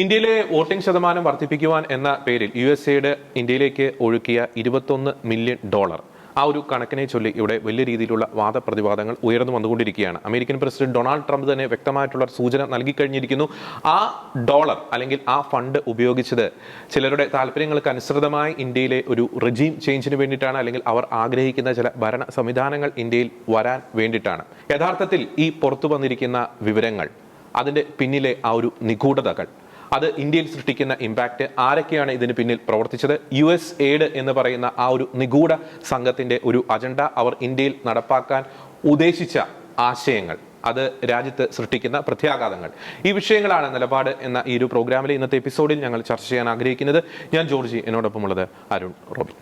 ഇന്ത്യയിലെ വോട്ടിംഗ് ശതമാനം വർദ്ധിപ്പിക്കുവാൻ എന്ന പേരിൽ USA ഇന്ത്യയിലേക്ക് ഒഴുക്കിയ $21 മില്യൺ ആ ഒരു കണക്കിനെ ചൊല്ലി ഇവിടെ വലിയ രീതിയിലുള്ള വാദപ്രതിവാദങ്ങൾ ഉയർന്നു വന്നുകൊണ്ടിരിക്കുകയാണ്. അമേരിക്കൻ പ്രസിഡന്റ് ഡൊണാൾഡ് ട്രംപ് തന്നെ വ്യക്തമായിട്ടുള്ള സൂചന നൽകിക്കഴിഞ്ഞിരിക്കുന്നു. ആ ഡോളർ അല്ലെങ്കിൽ ആ ഫണ്ട് ഉപയോഗിച്ചത് ചിലരുടെ താല്പര്യങ്ങൾക്ക് അനുസൃതമായി ഇന്ത്യയിലെ ഒരു റെജീം ചേഞ്ചിന് വേണ്ടിയിട്ടാണ്, അല്ലെങ്കിൽ അവർ ആഗ്രഹിക്കുന്ന ചില ഭരണ സംവിധാനങ്ങൾ ഇന്ത്യയിൽ വരാൻ വേണ്ടിയിട്ടാണ്. യഥാർത്ഥത്തിൽ ഈ പുറത്തു വന്നിരിക്കുന്ന വിവരങ്ങൾ, അതിൻ്റെ പിന്നിലെ ആ ഒരു നിഗൂഢതകൾ, അത് ഇന്ത്യയിൽ സൃഷ്ടിക്കുന്ന ഇമ്പാക്റ്റ്, ആരൊക്കെയാണ് ഇതിന് പിന്നിൽ പ്രവർത്തിച്ചത്, USAID എന്ന് പറയുന്ന ആ ഒരു നിഗൂഢ സംഘത്തിന്റെ ഒരു അജണ്ട, അവർ ഇന്ത്യയിൽ നടപ്പാക്കാൻ ഉദ്ദേശിച്ച ആശയങ്ങൾ, അത് രാജ്യത്ത് സൃഷ്ടിക്കുന്ന പ്രത്യാഘാതങ്ങൾ, ഈ വിഷയങ്ങളാണ് നിലപാട് എന്ന ഈ ഒരു പ്രോഗ്രാമിലെ ഇന്നത്തെ എപ്പിസോഡിൽ ഞങ്ങൾ ചർച്ച ചെയ്യാൻ ആഗ്രഹിക്കുന്നത്. ഞാൻ ജോർജി, എന്നോടൊപ്പമുള്ളത് അരുൺ റോബിൻ.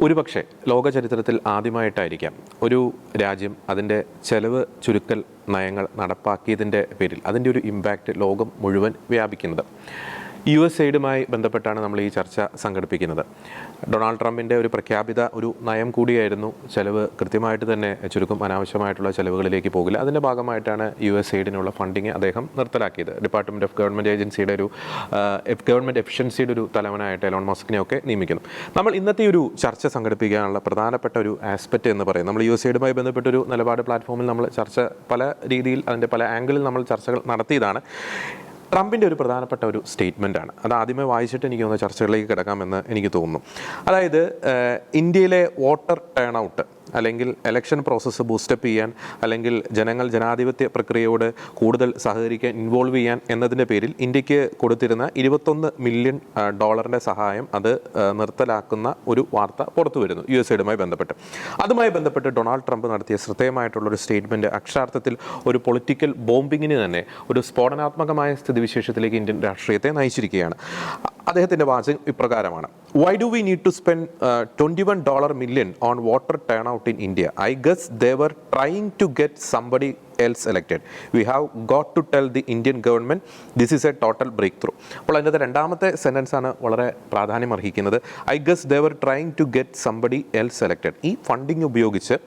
ഒരുപക്ഷെ ലോക ചരിത്രത്തിൽ ആദ്യമായിട്ടായിരിക്കാം ഒരു രാജ്യം അതിൻ്റെ ചെലവ് ചുരുക്കൽ നയങ്ങൾ നടപ്പാക്കിയതിൻ്റെ പേരിൽ അതിൻ്റെ ഒരു ഇമ്പാക്റ്റ് ലോകം മുഴുവൻ വ്യാപിക്കുന്നത്. USAIDുമായി ബന്ധപ്പെട്ടാണ് നമ്മൾ ഈ ചർച്ച സംഘടിപ്പിക്കുന്നത്. ഡൊണാൾഡ് ട്രംപിൻ്റെ ഒരു പ്രഖ്യാപിത ഒരു നയം കൂടിയായിരുന്നു ചെലവ് കൃത്യമായിട്ട് തന്നെ ചുരുക്കം, അനാവശ്യമായിട്ടുള്ള ചെലവുകളിലേക്ക് പോകില്ല. അതിൻ്റെ ഭാഗമായിട്ടാണ് USAIDിനുള്ള ഫണ്ടിങ് അദ്ദേഹം നിർത്തലാക്കിയത്. ഡിപ്പാർട്ട്മെൻറ്റ് ഓഫ് ഗവൺമെൻറ് ഏജൻസിയുടെ ഒരു ഗവൺമെൻറ് എഫിഷ്യൻസിയുടെ ഒരു തലവനായിട്ട് എലോൺ മസ്കിനെയൊക്കെ നിയമിക്കുന്നു. നമ്മൾ ഇന്നത്തെ ഒരു ചർച്ച സംഘടിപ്പിക്കാനുള്ള പ്രധാനപ്പെട്ട ഒരു ആസ്പെക്റ്റ് എന്ന് പറയുന്നത്, നമ്മൾ USAIDുമായി ബന്ധപ്പെട്ടൊരു നിലപാട് പ്ലാറ്റ്ഫോമിൽ നമ്മൾ ചർച്ച പല രീതിയിൽ, അതിൻ്റെ പല ആംഗിളിൽ നമ്മൾ ചർച്ചകൾ നടത്തിയതാണ്. ട്രംപിൻ്റെ ഒരു പ്രധാനപ്പെട്ട ഒരു സ്റ്റേറ്റ്മെൻറ്റാണ്. അത് ആദ്യമേ വായിച്ചിട്ട് എനിക്ക് തോന്നുന്ന ചർച്ചകളിലേക്ക് കിടക്കാമെന്ന് എനിക്ക് തോന്നുന്നു. അതായത് ഇന്ത്യയിലെ വോട്ടർ ടേൺ ഔട്ട് അല്ലെങ്കിൽ ഇലക്ഷൻ പ്രോസസ്സ് ബൂസ്റ്റപ്പ് ചെയ്യാൻ, അല്ലെങ്കിൽ ജനങ്ങൾ ജനാധിപത്യ പ്രക്രിയയോട് കൂടുതൽ സഹകരിക്കാൻ, ഇൻവോൾവ് ചെയ്യാൻ എന്നതിൻ്റെ പേരിൽ ഇന്ത്യക്ക് കൊടുത്തിരുന്ന $21 മില്യൺ സഹായം അത് നിർത്തലാക്കുന്ന ഒരു വാർത്ത പുറത്തു വരുന്നു USAIDുമായി ബന്ധപ്പെട്ട്. അതുമായി ബന്ധപ്പെട്ട് ഡൊണാൾഡ് ട്രംപ് നടത്തിയ ശ്രദ്ധേയമായിട്ടുള്ളൊരു സ്റ്റേറ്റ്മെൻറ്റ് അക്ഷരാർത്ഥത്തിൽ ഒരു പൊളിറ്റിക്കൽ ബോംബിങ്ങിന് തന്നെ, ഒരു സ്ഫോടനാത്മകമായ സ്ഥിതിവിശേഷത്തിലേക്ക് ഇന്ത്യൻ രാഷ്ട്രീയത്തെ നയിച്ചിരിക്കുകയാണ്. അദ്ദേഹത്തിൻ്റെ വാചകം ഇപ്രകാരമാണ്: Why do we need to spend $21 million on voter turnout in India? I guess they were trying to get somebody else elected. We have got to tell the Indian government this is a total breakthrough. അപ്പോൾ അതിൻ്റെ രണ്ടാമത്തെ sentence ആണ് വളരെ പ്രാധാന്യം അർഹിക്കുന്നത്. I guess they were trying to get somebody else elected. ഈ funding ഉപയോഗിച്ച്,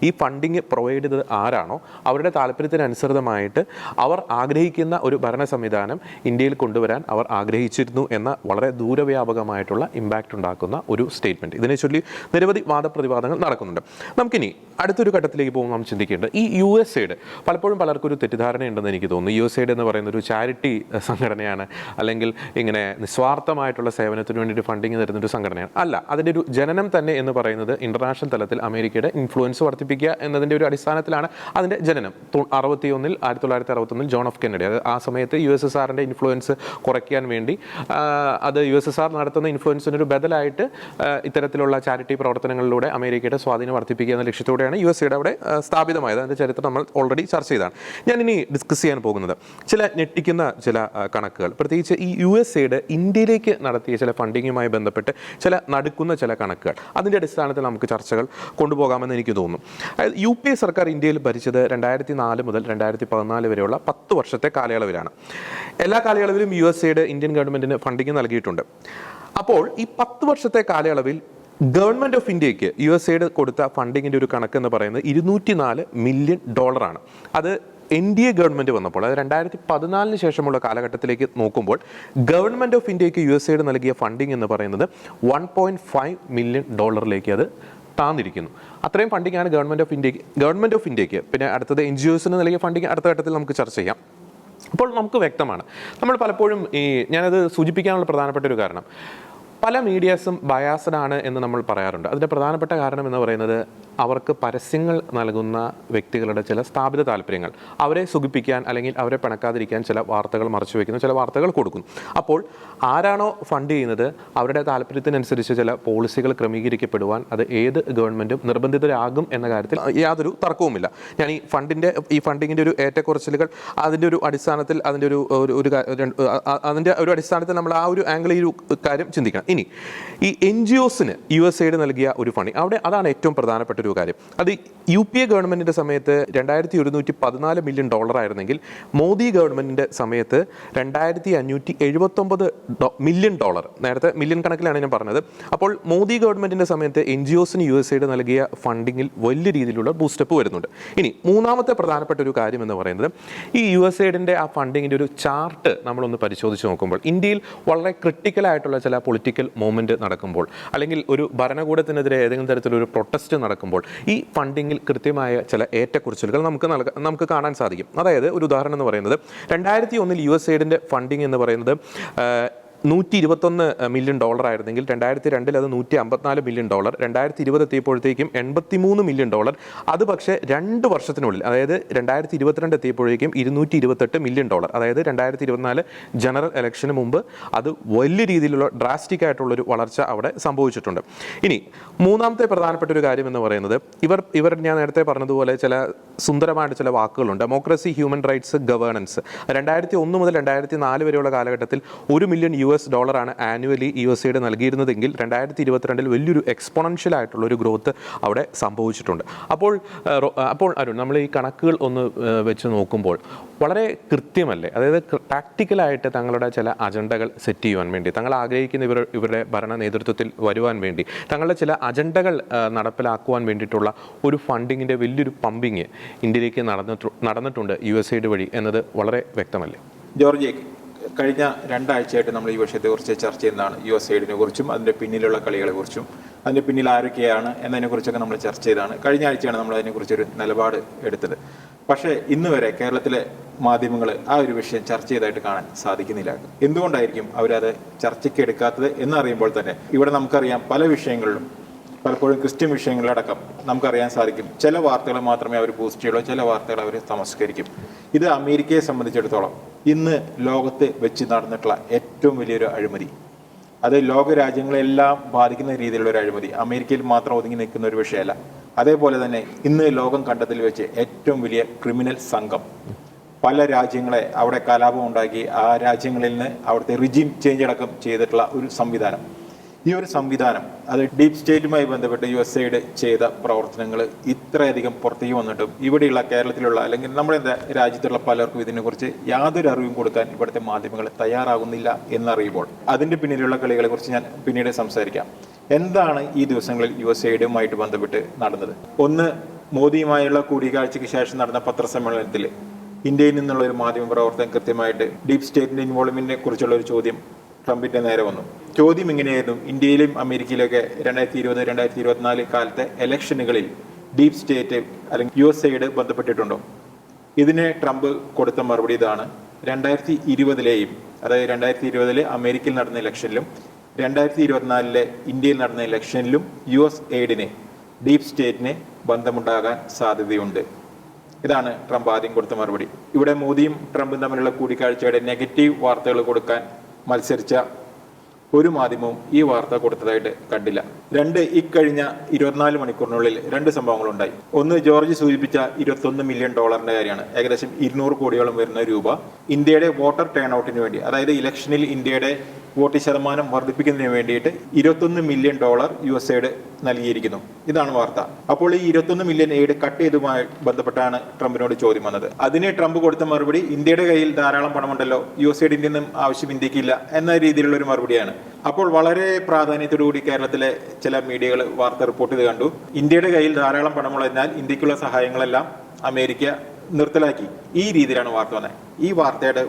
ഈ funding provide ചെയ്തത് ആരാണോ അവരുടെ താല്പര്യത്തിനനുസൃതമായിട്ട് അവർ ആഗ്രഹിക്കുന്ന ഒരു ഭരണ സംവിധാനം ഇന്ത്യയിൽ കൊണ്ടുവരാൻ അവർ ആഗ്രഹിച്ചിരുന്നു എന്ന വളരെ ദൂരവ്യാപകമായിട്ടുള്ള ഇമ്പാക്റ്റ് ഉണ്ടാക്കുന്ന ഒരു സ്റ്റേറ്റ്മെൻറ്റ്. ഇതിനെ ചൊല്ലി നിരവധി വാദപ്രതിവാദങ്ങൾ നടക്കുന്നുണ്ട്. നമുക്കിനി അടുത്തൊരു ഘട്ടത്തിലേക്ക് പോകുമ്പോൾ നാം ചിന്തിക്കേണ്ടത്, ഈ USAID പലപ്പോഴും പലർക്കും ഒരു തെറ്റിദ്ധാരണയുണ്ടെന്ന് എനിക്ക് തോന്നുന്നു. USAID എന്ന് പറയുന്ന ഒരു ചാരിറ്റി സംഘടനയാണ്, അല്ലെങ്കിൽ ഇങ്ങനെ നിസ്വാർത്ഥമായിട്ടുള്ള സേവനത്തിന് വേണ്ടിയിട്ട് ഫണ്ടിങ് തരുന്നൊരു സംഘടനയാണ്. അല്ല, അതിൻ്റെ ഒരു ജനനം തന്നെ എന്ന് പറയുന്നത് ഇന്റർനാഷണൽ തലത്തിൽ അമേരിക്കയുടെ ഇൻഫ്ലുവൻസ് വർദ്ധിപ്പിക്കുക എന്നതിൻ്റെ ഒരു അടിസ്ഥാനത്തിലാണ് അതിൻ്റെ ജനനം. 1961 ജോൺ എഫ് കെന്നഡി, അത് ആ സമയത്ത് USSRൻ്റെ ഇൻഫ്ലുവൻസ് കുറയ്ക്കാൻ വേണ്ടി, അത് USSR നടത്തുന്ന ഇൻഫ്ലുവൻസിനൊരു ബദലായിട്ട് ഇത്തരത്തിലുള്ള ചാരിറ്റി പ്രവർത്തനങ്ങളിലൂടെ അമേരിക്കയുടെ സ്വാധീനം വർദ്ധിപ്പിക്കുക എന്ന ലക്ഷ്യത്തോടെയാണ് USAID അവിടെ സ്ഥാപിതമായത്. അതിൻ്റെ ചരിത്രം നമ്മൾ ഓൾറെഡി ചർച്ച ചെയ്താണ്. ഞാൻ ഇനി ഡിസ്കസ് ചെയ്യാൻ പോകുന്നത് ചില ഞെട്ടിക്കുന്ന ചില കണക്കുകൾ, പ്രത്യേകിച്ച് ഈ USAID ഇന്ത്യയിലേക്ക് നടത്തിയ ചില ഫണ്ടിങ്ങുമായി ബന്ധപ്പെട്ട് ചില നടുക്കുന്ന ചില കണക്കുകൾ, അതിൻ്റെ അടിസ്ഥാനത്തിൽ നമുക്ക് ചർച്ചകൾ കൊണ്ടുപോകാമെന്ന് എനിക്ക് തോന്നുന്നു. അതായത് UPA സർക്കാർ ഇന്ത്യയിൽ ഭരിച്ചത് 2004 മുതൽ 2014 വരെയുള്ള 10 വർഷത്തെ കാലയളവിലാണ്. എല്ലാ കാലയളവിലും USAID ഇന്ത്യൻ ഗവൺമെൻറ്റിന് ഫണ്ടിങ് നൽകിയിട്ടുണ്ട്. അപ്പോൾ ഈ 10 വർഷത്തെ കാലയളവിൽ ഗവൺമെൻറ് ഓഫ് ഇന്ത്യക്ക് USAID കൊടുത്ത ഫണ്ടിങ്ങിൻ്റെ ഒരു കണക്കെന്ന് പറയുന്നത് $204 മില്യൺ ആണ്. അത് NDA ഗവൺമെൻറ് വന്നപ്പോൾ, അത് 2014 ശേഷമുള്ള കാലഘട്ടത്തിലേക്ക് നോക്കുമ്പോൾ ഗവൺമെൻറ് ഓഫ് ഇന്ത്യക്ക് USAID നൽകിയ ഫണ്ടിങ് എന്ന് പറയുന്നത് $1.5 മില്യൺ അത് താന്നിരിക്കുന്നു. അത്രയും ഫണ്ടിങ്ങാണ് ഗവൺമെൻറ് ഓഫ് ഇന്ത്യക്ക്. പിന്നെ അടുത്തത് NGOസിന് നൽകിയ ഫണ്ടിങ് അടുത്ത ഘട്ടത്തിൽ നമുക്ക് ചർച്ച ചെയ്യാം. അപ്പോൾ നമുക്ക് വ്യക്തമാണ്, നമ്മൾ പലപ്പോഴും ഞാനത് സൂചിപ്പിക്കാനുള്ള പ്രധാനപ്പെട്ട ഒരു കാരണം, പല മീഡിയാസും ബയാസ്ഡ് ആണ് എന്ന് നമ്മൾ പറയാറുണ്ട്. അതിൻ്റെ പ്രധാനപ്പെട്ട കാരണം എന്ന് പറയുന്നത്, അവർക്ക് പരസ്യങ്ങൾ നൽകുന്ന വ്യക്തികളുടെ ചില സ്ഥാപിത താല്പര്യങ്ങൾ, അവരെ സുഖിപ്പിക്കാൻ അല്ലെങ്കിൽ അവരെ പിണക്കാതിരിക്കാൻ ചില വാർത്തകൾ മറച്ചു വയ്ക്കുന്നു, ചില വാർത്തകൾ കൊടുക്കുന്നു. അപ്പോൾ ആരാണോ ഫണ്ട് ചെയ്യുന്നത് അവരുടെ താല്പര്യത്തിനനുസരിച്ച് ചില പോളിസികൾ ക്രമീകരിക്കപ്പെടുവാൻ അത് ഏത് ഗവൺമെൻറ്റും നിർബന്ധിതരാകും എന്ന കാര്യത്തിൽ യാതൊരു തർക്കവുമില്ല. ഞാൻ ഈ ഫണ്ടിങ്ങിൻ്റെ ഒരു ഏറ്റക്കുറച്ചിലുകൾ, അതിൻ്റെ ഒരു അടിസ്ഥാനത്തിൽ, അതിൻ്റെ ഒരു അടിസ്ഥാനത്തിൽ നമ്മൾ ആ ഒരു ആംഗിൾ ഈ ഒരു കാര്യം ചിന്തിക്കണം. ഇനി ഈ NGOസിന് USAID നൽകിയ ഒരു ഫണ്ടിങ് അതാണ് ഏറ്റവും പ്രധാനപ്പെട്ട ഒരു കാര്യം. അത് UPA ഗവൺമെൻറ്റിൻ്റെ സമയത്ത് $2114 മില്യൺ ആയിരുന്നെങ്കിൽ മോദി ഗവൺമെൻറ്റിൻ്റെ സമയത്ത് $2579 മില്യൺ. നേരത്തെ മില്യൺ കണക്കിലാണ് ഞാൻ പറഞ്ഞത്. അപ്പോൾ മോദി ഗവൺമെൻറ്റിൻ്റെ സമയത്ത് NGOസിന് USAID നൽകിയ ഫണ്ടിങ്ങിൽ വലിയ രീതിയിലുള്ള ബൂസ്റ്റപ്പ് വരുന്നുണ്ട്. ഇനി മൂന്നാമത്തെ പ്രധാനപ്പെട്ട ഒരു കാര്യം എന്ന് പറയുന്നത് ഈ USAIDൻ്റെ ആ ഫണ്ടിങ്ങിൻ്റെ ഒരു ചാർട്ട് നമ്മളൊന്ന് പരിശോധിച്ച് നോക്കുമ്പോൾ ഇന്ത്യയിൽ വളരെ ക്രിട്ടിക്കലായിട്ടുള്ള ചില പൊളിറ്റിക്കൽ മൂവ്മെൻറ്റ് നടക്കുമ്പോൾ അല്ലെങ്കിൽ ഒരു ഭരണകൂടത്തിനെതിരെ ഏതെങ്കിലും തരത്തിലൊരു പ്രൊട്ടസ്റ്റ് നടക്കുമ്പോൾ ഈ ഫണ്ടിങ്ങിൽ കൃത്യമായ ചില ഏറ്റക്കുറിച്ചിലുകൾ നമുക്ക് കാണാൻ സാധിക്കും. അതായത് ഒരു ഉദാഹരണം എന്ന് പറയുന്നത് 2001 USAIDൻ്റെ ഫണ്ടിങ് എന്ന് പറയുന്നത് $121 മില്യൺ ആയിരുന്നെങ്കിൽ 2002 അത് $154 മില്യൺ, 2020 എത്തിയപ്പോഴത്തേക്കും $83 മില്യൺ. അത് പക്ഷേ 2 വർഷത്തിനുള്ളിൽ, അതായത് 2022 എത്തിയപ്പോഴേക്കും $228 മില്യൺ. അതായത് 2024 ജനറൽ ഇലക്ഷന് മുമ്പ് അത് വലിയ രീതിയിലുള്ള ഡ്രാസ്റ്റിക് ആയിട്ടുള്ളൊരു വളർച്ച അവിടെ സംഭവിച്ചിട്ടുണ്ട്. ഇനി മൂന്നാമത്തെ പ്രധാനപ്പെട്ട ഒരു കാര്യം എന്ന് പറയുന്നത് ഇവർ ഞാൻ നേരത്തെ പറഞ്ഞതുപോലെ ചില സുന്ദരമായിട്ട് ചില വാക്കുകളുണ്ട്. Democracy, human rights, governance. 2001 മുതൽ 2004 വരെയുള്ള കാലഘട്ടത്തിൽ $1 മില്യൺ ആണ് ആനുവലി USAID നൽകിയിരുന്നതെങ്കിൽ 2022 വലിയൊരു എക്സ്പോണൻഷ്യൽ ആയിട്ടുള്ള ഒരു ഗ്രോത്ത് അവിടെ സംഭവിച്ചിട്ടുണ്ട്. അപ്പോൾ അരുൺ, നമ്മൾ ഈ കണക്കുകൾ ഒന്ന് വെച്ച് നോക്കുമ്പോൾ വളരെ കൃത്യമല്ലേ? അതായത് പ്രാക്ടിക്കലായിട്ട് തങ്ങളുടെ ചില അജണ്ടകൾ സെറ്റ് ചെയ്യുവാൻ വേണ്ടി, തങ്ങൾ ആഗ്രഹിക്കുന്ന ഇവരുടെ ഭരണ നേതൃത്വത്തിൽ വരുവാൻ വേണ്ടി, തങ്ങളുടെ ചില അജണ്ടകൾ നടപ്പിലാക്കുവാൻ വേണ്ടിയിട്ടുള്ള ഒരു ഫണ്ടിങ്ങിൻ്റെ വലിയൊരു പമ്പിങ് ഇന്ത്യയിലേക്ക് നടന്നിട്ടുണ്ട് USAID വഴി എന്നത് വളരെ വ്യക്തമല്ലേ? ജോർജ്, കഴിഞ്ഞ 2 ആഴ്ചയായിട്ട് നമ്മൾ ഈ വിഷയത്തെക്കുറിച്ച് ചർച്ച ചെയ്യുന്നതാണ്. USAIDനെ കുറിച്ചും അതിൻ്റെ പിന്നിലുള്ള കളികളെ കുറിച്ചും അതിൻ്റെ പിന്നിൽ ആരൊക്കെയാണ് എന്നതിനെക്കുറിച്ചൊക്കെ നമ്മൾ ചർച്ച ചെയ്തതാണ്. കഴിഞ്ഞ ആഴ്ചയാണ് നമ്മൾ അതിനെക്കുറിച്ചൊരു നിലപാട് എടുത്തത്. പക്ഷേ ഇന്ന് വരെ കേരളത്തിലെ മാധ്യമങ്ങൾ ആ ഒരു വിഷയം ചർച്ച ചെയ്തതായിട്ട് കാണാൻ സാധിക്കുന്നില്ല. എന്തുകൊണ്ടായിരിക്കും അവരത് ചർച്ചയ്ക്ക് എടുക്കാത്തത് എന്നറിയുമ്പോൾ തന്നെ ഇവിടെ നമുക്കറിയാം പല വിഷയങ്ങളിലും, പലപ്പോഴും ക്രിസ്ത്യൻ വിഷയങ്ങളിലടക്കം നമുക്കറിയാൻ സാധിക്കും ചില വാർത്തകൾ മാത്രമേ അവർ ബൂസ്റ്റ് ചെയ്യുള്ളൂ, ചില വാർത്തകൾ അവർ തമസ്കരിക്കും. ഇത് അമേരിക്കയെ സംബന്ധിച്ചിടത്തോളം ഇന്ന് ലോകത്ത് വെച്ച് നടന്നിട്ടുള്ള ഏറ്റവും വലിയൊരു അഴിമതി, അത് ലോകരാജ്യങ്ങളെല്ലാം ബാധിക്കുന്ന രീതിയിലുള്ള ഒരു അഴിമതി, അമേരിക്കയിൽ മാത്രം ഒതുങ്ങി നിൽക്കുന്ന ഒരു വിഷയമല്ല. അതേപോലെ തന്നെ ഇന്ന് ലോകം കണ്ടതിൽ വെച്ച് ഏറ്റവും വലിയ ക്രിമിനൽ സംഘം പല രാജ്യങ്ങളെ അവിടെ കലാപം ഉണ്ടാക്കി ആ രാജ്യങ്ങളിൽ നിന്ന് അവിടുത്തെ റിജിം ചേഞ്ച് അടക്കം ചെയ്തിട്ടുള്ള ഒരു സംവിധാനം. ഈ ഒരു സംവിധാനം അത് ഡീപ് സ്റ്റേറ്റുമായി ബന്ധപ്പെട്ട് USAID ചെയ്ത പ്രവർത്തനങ്ങൾ ഇത്രയധികം പുറത്തേക്ക് വന്നിട്ടും ഇവിടെയുള്ള കേരളത്തിലുള്ള അല്ലെങ്കിൽ നമ്മുടെ രാജ്യത്തുള്ള പലർക്കും ഇതിനെക്കുറിച്ച് യാതൊരു അറിവും കൊടുക്കാൻ ഇവിടുത്തെ മാധ്യമങ്ങൾ തയ്യാറാകുന്നില്ല എന്നറിയുമ്പോൾ അതിൻ്റെ പിന്നിലുള്ള കളികളെ കുറിച്ച് ഞാൻ പിന്നീട് സംസാരിക്കാം. എന്താണ് ഈ ദിവസങ്ങളിൽ USAIDുമായിട്ട് ബന്ധപ്പെട്ട് നടന്നത്? ഒന്ന്, മോദിയുമായുള്ള കൂടിക്കാഴ്ചയ്ക്ക് ശേഷം നടന്ന പത്രസമ്മേളനത്തിൽ ഇന്ത്യയിൽ നിന്നുള്ള ഒരു മാധ്യമ പ്രവർത്തകൻ കൃത്യമായിട്ട് ഡീപ് സ്റ്റേറ്റിന്റെ ഇൻവോൾവ്മെന്റിനെ കുറിച്ചുള്ള ഒരു ചോദ്യം ട്രംപിന്റെ നേരെ വന്നു. ചോദ്യം ഇങ്ങനെയായിരുന്നു: ഇന്ത്യയിലും അമേരിക്കയിലൊക്കെ 2020-2024 കാലത്തെ ഇലക്ഷനുകളിൽ ഡീപ് സ്റ്റേറ്റ് അല്ലെങ്കിൽ USAID ബന്ധപ്പെട്ടിട്ടുണ്ടോ? ഇതിന് ട്രംപ് കൊടുത്ത മറുപടി ഇതാണ്: 2020-ലെയും, അതായത് 2020 അമേരിക്കയിൽ നടന്ന ഇലക്ഷനിലും 2024 ഇന്ത്യയിൽ നടന്ന ഇലക്ഷനിലും USAIDന് ഡീപ് സ്റ്റേറ്റിന് ബന്ധമുണ്ടാകാൻ സാധ്യതയുണ്ട്. ഇതാണ് ട്രംപ് ആദ്യം കൊടുത്ത മറുപടി. ഇവിടെ മോദിയും ട്രംപും തമ്മിലുള്ള കൂടിക്കാഴ്ചയുടെ നെഗറ്റീവ് വാർത്തകൾ കൊടുക്കാൻ മത്സരിച്ച ഒരു മാധ്യമവും ഈ വാർത്ത കൊടുത്തതായിട്ട് കണ്ടില്ല. ഇക്കഴിഞ്ഞ 24 മണിക്കൂറിനുള്ളിൽ 2 സംഭവങ്ങളുണ്ടായി. ഒന്ന്, ജോർജ് സൂചിപ്പിച്ച $21 മില്യൺ കാര്യമാണ്. ഏകദേശം 200 കോടിയോളം വരുന്ന രൂപ ഇന്ത്യയുടെ വോട്ടർ ടേൺ ഔട്ടിന് വേണ്ടി, അതായത് ഇലക്ഷനിൽ ഇന്ത്യയുടെ വോട്ട് ശതമാനം വർദ്ധിപ്പിക്കുന്നതിന് വേണ്ടിയിട്ട് $21 മില്യൺ USAID നൽകിയിരിക്കുന്നു. ഇതാണ് വാർത്ത. അപ്പോൾ ഈ 21 മില്യൺ എയ്ഡ് കട്ട് ചെയ്തുമായി ബന്ധപ്പെട്ടാണ് ട്രംപിനോട് ചോദ്യം വന്നത്. അതിന് ട്രംപ് കൊടുത്ത മറുപടി ഇന്ത്യയുടെ കയ്യിൽ ധാരാളം പണമുണ്ടല്ലോ, USAIDന്റെ ഒന്നും ആവശ്യം ഇന്ത്യക്കില്ല എന്ന രീതിയിലുള്ള ഒരു മറുപടിയാണ്. അപ്പോൾ വളരെ പ്രാധാന്യത്തോടുകൂടി കേരളത്തിലെ ചില മീഡിയകൾ വാർത്ത റിപ്പോർട്ട് ചെയ്ത് കണ്ടു. ഇന്ത്യയുടെ കയ്യിൽ ധാരാളം പണമുള്ളതിനാൽ ഇന്ത്യക്കുള്ള സഹായങ്ങളെല്ലാം അമേരിക്ക നിർത്തലാക്കി. ഈ രീതിയിലാണ് വാർത്ത വന്നത്. ഈ വാർത്തയുടെ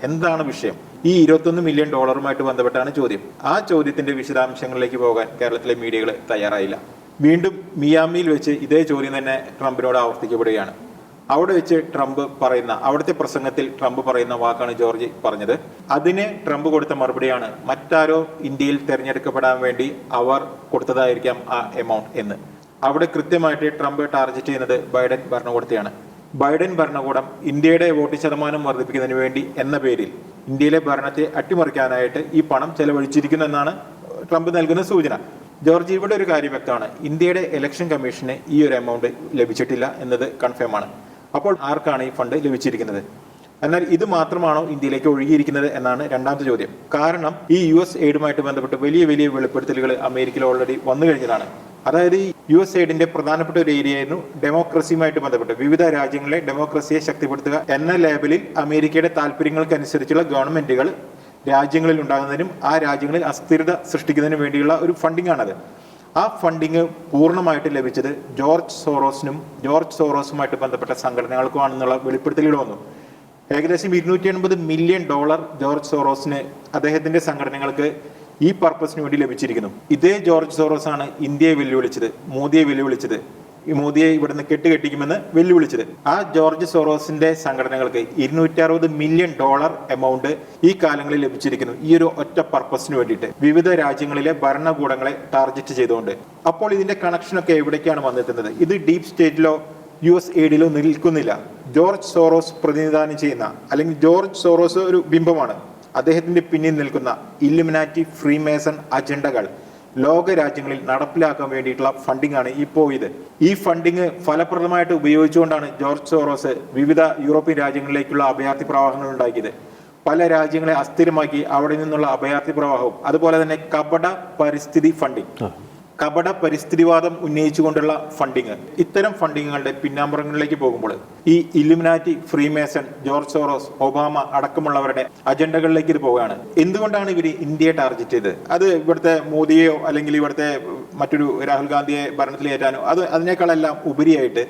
എന്താണ് വിഷയം? ഈ $21 മില്യൺ ബന്ധപ്പെട്ടാണ് ചോദ്യം. ആ ചോദ്യത്തിന്റെ വിശദാംശങ്ങളിലേക്ക് പോകാൻ കേരളത്തിലെ മീഡിയകൾ തയ്യാറായില്ല. വീണ്ടും മിയാമിയിൽ വെച്ച് ഇതേ ചോദ്യം തന്നെ ട്രംപിനോട് ആവർത്തിക്കപ്പെടുകയാണ്. അവിടെ വെച്ച് അവിടുത്തെ പ്രസംഗത്തിൽ ട്രംപ് പറയുന്ന വാക്കാണ് ജോർജ് പറഞ്ഞത്. അതിന് ട്രംപ് കൊടുത്ത മറുപടിയാണ് മറ്റാരോ ഇന്ത്യയിൽ തെരഞ്ഞെടുക്കപ്പെടാൻ വേണ്ടി അവർ കൊടുത്തതായിരിക്കാം ആ എമൗണ്ട് എന്ന്. അവിടെ കൃത്യമായിട്ട് ട്രംപ് ടാർഗറ്റ് ചെയ്യുന്നത് ബൈഡൻ ഭരണകൂടത്തെയാണ്. ബൈഡൻ ഭരണകൂടം ഇന്ത്യയുടെ വോട്ട് ശതമാനം വർദ്ധിപ്പിക്കുന്നതിന് വേണ്ടി എന്ന പേരിൽ ഇന്ത്യയിലെ ഭരണത്തെ അട്ടിമറിക്കാനായിട്ട് ഈ പണം ചെലവഴിച്ചിരിക്കുന്നു എന്നാണ് ട്രംപ് നൽകുന്ന സൂചന. ജോർജ്, ഇവിടെ ഒരു കാര്യം വ്യക്തമാണ്: ഇന്ത്യയുടെ ഇലക്ഷൻ കമ്മീഷന് ഈ ഒരു എമൗണ്ട് ലഭിച്ചിട്ടില്ല എന്നത് കൺഫേം ആണ്. അപ്പോൾ ആർക്കാണ് ഈ ഫണ്ട് ലഭിച്ചിരിക്കുന്നത്? എന്നാൽ ഇത് മാത്രമാണോ ഇന്ത്യയിലേക്ക് ഒഴുകിയിരിക്കുന്നത് എന്നാണ് രണ്ടാമത്തെ ചോദ്യം. കാരണം ഈ US എയ്ഡുമായിട്ട് ബന്ധപ്പെട്ട് വലിയ വലിയ വെളിപ്പെടുത്തലുകൾ അമേരിക്കയിൽ ഓൾറെഡി വന്നു കഴിഞ്ഞതാണ്. അതായത് ഈ US എയ്ഡിന്റെ പ്രധാനപ്പെട്ട ഒരു ഏരിയയായിരുന്നു ഡെമോക്രസിയുമായിട്ട് ബന്ധപ്പെട്ട് വിവിധ രാജ്യങ്ങളിലെ ഡെമോക്രസിയെ ശക്തിപ്പെടുത്തുക എന്ന ലേബലിൽ അമേരിക്കയുടെ താല്പര്യങ്ങൾക്കനുസരിച്ചുള്ള ഗവൺമെന്റുകൾ രാജ്യങ്ങളിൽ ഉണ്ടാകുന്നതിനും ആ രാജ്യങ്ങളിൽ അസ്ഥിരത സൃഷ്ടിക്കുന്നതിനും വേണ്ടിയുള്ള ഒരു ഫണ്ടിംഗ് ആണത്. ആ ഫണ്ടിങ് പൂർണ്ണമായിട്ട് ലഭിച്ചത് ജോർജ് സോറോസുമായിട്ട് ബന്ധപ്പെട്ട സംഘടനകൾക്കുമാണെന്നുള്ള വെളിപ്പെടുത്തലുകൾ വന്നു. ഏകദേശം $280 മില്യൺ ജോർജ് സോറോസിന് അദ്ദേഹത്തിന്റെ സംഘടനകൾക്ക് ഈ പർപ്പസിന് വേണ്ടി ലഭിച്ചിരിക്കുന്നു. ഇതേ ജോർജ് സോറോസ് ആണ് ഇന്ത്യയെ വെല്ലുവിളിച്ചത്, മോദിയെ വെല്ലുവിളിച്ചത്, ഈ മോദിയെ ഇവിടുന്ന് കെട്ടുകെട്ടിക്കുമെന്ന് വെല്ലുവിളിച്ചത്. ആ ജോർജ് സോറോസിന്റെ സംഘടനകൾക്ക് $260 മില്യൺ എമൗണ്ട് ഈ കാലങ്ങളിൽ ലഭിച്ചിരിക്കുന്നു, ഈ ഒരു ഒറ്റ പർപ്പസിന് വേണ്ടിയിട്ട് വിവിധ രാജ്യങ്ങളിലെ ഭരണകൂടങ്ങളെ ടാർഗറ്റ് ചെയ്തുകൊണ്ട്. അപ്പോൾ ഇതിന്റെ കണക്ഷനൊക്കെ എവിടേക്കാണ് വന്നെത്തുന്നത്? ഇത് ഡീപ് സ്റ്റേറ്റിലോ US എയ്ഡിലോ നിൽക്കുന്നില്ല. ജോർജ് സോറോസ് പ്രതിനിധാനം ചെയ്യുന്ന, അല്ലെങ്കിൽ ജോർജ് സോറോസ് ഒരു ബിംബമാണ്, അദ്ദേഹത്തിന്റെ പിന്നിൽ നിൽക്കുന്ന ഇല്ലുമിനാറ്റി ഫ്രീമേസൺ അജണ്ടകൾ ലോക രാജ്യങ്ങളിൽ നടപ്പിലാക്കാൻ വേണ്ടിയിട്ടുള്ള ഫണ്ടിംഗ് ആണ് ഇപ്പോൾ ഇത്. ഈ ഫണ്ടിംഗ് ഫലപ്രദമായിട്ട് ഉപയോഗിച്ചുകൊണ്ടാണ് ജോർജ് സോറോസ് വിവിധ യൂറോപ്യൻ രാജ്യങ്ങളിലേക്കുള്ള അഭയാർത്ഥി പ്രവാഹങ്ങൾ ഉണ്ടാക്കിയത്. പല രാജ്യങ്ങളെ അസ്ഥിരമാക്കി അവിടെ നിന്നുള്ള അഭയാർത്ഥി പ്രവാഹവും, അതുപോലെ തന്നെ കപട പരിസ്ഥിതിവാദം ഉന്നയിച്ചുകൊണ്ടുള്ള ഫണ്ടിങ്, ഇത്തരം ഫണ്ടിങ്ങുകളുടെ പിന്നാമ്പുറങ്ങളിലേക്ക് പോകുമ്പോൾ ഈ Illuminati, Freemason, George Soros, Obama അടക്കമുള്ളവരുടെ അജണ്ടകളിലേക്ക് ഇത് പോവുകയാണ്. എന്തുകൊണ്ടാണ് ഇവർ ഇന്ത്യയെ ടാർഗറ്റ് ചെയ്തത്? അത് ഇവിടുത്തെ മോദിയെയോ അല്ലെങ്കിൽ ഇവിടുത്തെ മറ്റൊരു രാഹുൽ ഗാന്ധിയെ ഭരണത്തിലേറ്റാനോ അതിനേക്കാളെല്ലാം ഉപരിയായിട്ട്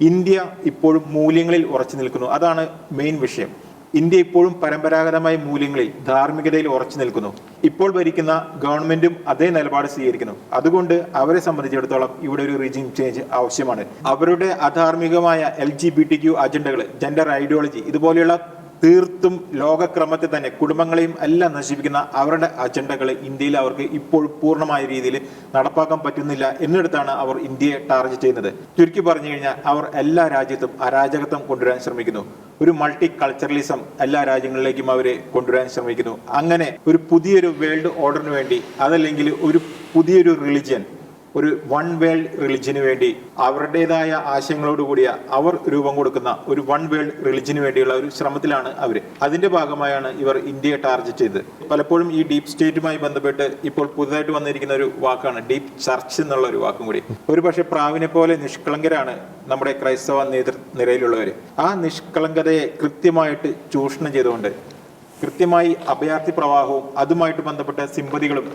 ഇന്ത്യ ഇപ്പോഴും മൂല്യങ്ങളിൽ ഉറച്ചു നിൽക്കുന്നു. അതാണ് മെയിൻ വിഷയം. ഇന്ത്യ ഇപ്പോഴും പരമ്പരാഗതമായ മൂല്യങ്ങളിൽ, ധാർമ്മികതയിൽ ഉറച്ചു നിൽക്കുന്നു. ഇപ്പോൾ ഭരിക്കുന്ന ഗവൺമെന്റും അതേ നിലപാട് സ്വീകരിക്കുന്നു. അതുകൊണ്ട് അവരെ സംബന്ധിച്ചിടത്തോളം ഇവിടെ ഒരു റീജിം ചേഞ്ച് ആവശ്യമാണ്. അവരുടെ അധാർമികമായ LGBTQ അജണ്ടകൾ, ജെൻഡർ ഐഡിയോളജി, ഇതുപോലെയുള്ള തീർത്തും ലോകക്രമത്തെ തന്നെ, കുടുംബങ്ങളെയും എല്ലാം നശിപ്പിക്കുന്ന അവരുടെ അജണ്ടകൾ ഇന്ത്യയിൽ അവർക്ക് ഇപ്പോൾ പൂർണ്ണമായ രീതിയിൽ നടപ്പാക്കാൻ പറ്റുന്നില്ല എന്നിടത്താണ് അവർ ഇന്ത്യയെ ടാർഗറ്റ് ചെയ്യുന്നത്. ചുരുക്കി പറഞ്ഞു കഴിഞ്ഞാൽ അവർ എല്ലാ രാജ്യത്തും അരാജകത്വം കൊണ്ടുവരാൻ ശ്രമിക്കുന്നു. ഒരു മൾട്ടി കൾച്ചറലിസം എല്ലാ രാജ്യങ്ങളിലേക്കും അവരെ കൊണ്ടുവരാൻ ശ്രമിക്കുന്നു. അങ്ങനെ ഒരു പുതിയൊരു വേൾഡ് ഓർഡറിന് വേണ്ടി, അതല്ലെങ്കിൽ ഒരു പുതിയൊരു റിലിജിയൻ, ഒരു വൺ വേൾഡ് റിലിജിയന് വേണ്ടി, അവരുടേതായ ആശയങ്ങളോടുകൂടിയ അവർ രൂപം കൊടുക്കുന്ന ഒരു വൺ വേൾഡ് റിലിജിയന് വേണ്ടിയുള്ള ഒരു ശ്രമത്തിലാണ് അവർ. അതിന്റെ ഭാഗമായാണ് ഇവർ ഇന്ത്യയെ ടാർഗറ്റ് ചെയ്തത്. പലപ്പോഴും ഈ ഡീപ് സ്റ്റേറ്റുമായി ബന്ധപ്പെട്ട് ഇപ്പോൾ പുതുതായിട്ട് വന്നിരിക്കുന്ന ഒരു വാക്കാണ് ഡീപ് ചർച്ച് എന്നുള്ള ഒരു വാക്കും കൂടി. ഒരു പക്ഷേ പ്രാവിനെ പോലെ നിഷ്കളങ്കരാണ് നമ്മുടെ ക്രൈസ്തവ നിരയിലുള്ളവർ. ആ നിഷ്കളങ്കതയെ കൃത്യമായിട്ട് ചൂഷണം ചെയ്തുകൊണ്ട് കൃത്യമായി അഭയാർത്ഥി പ്രവാഹവും അതുമായിട്ട് ബന്ധപ്പെട്ട സിമ്പതികളും,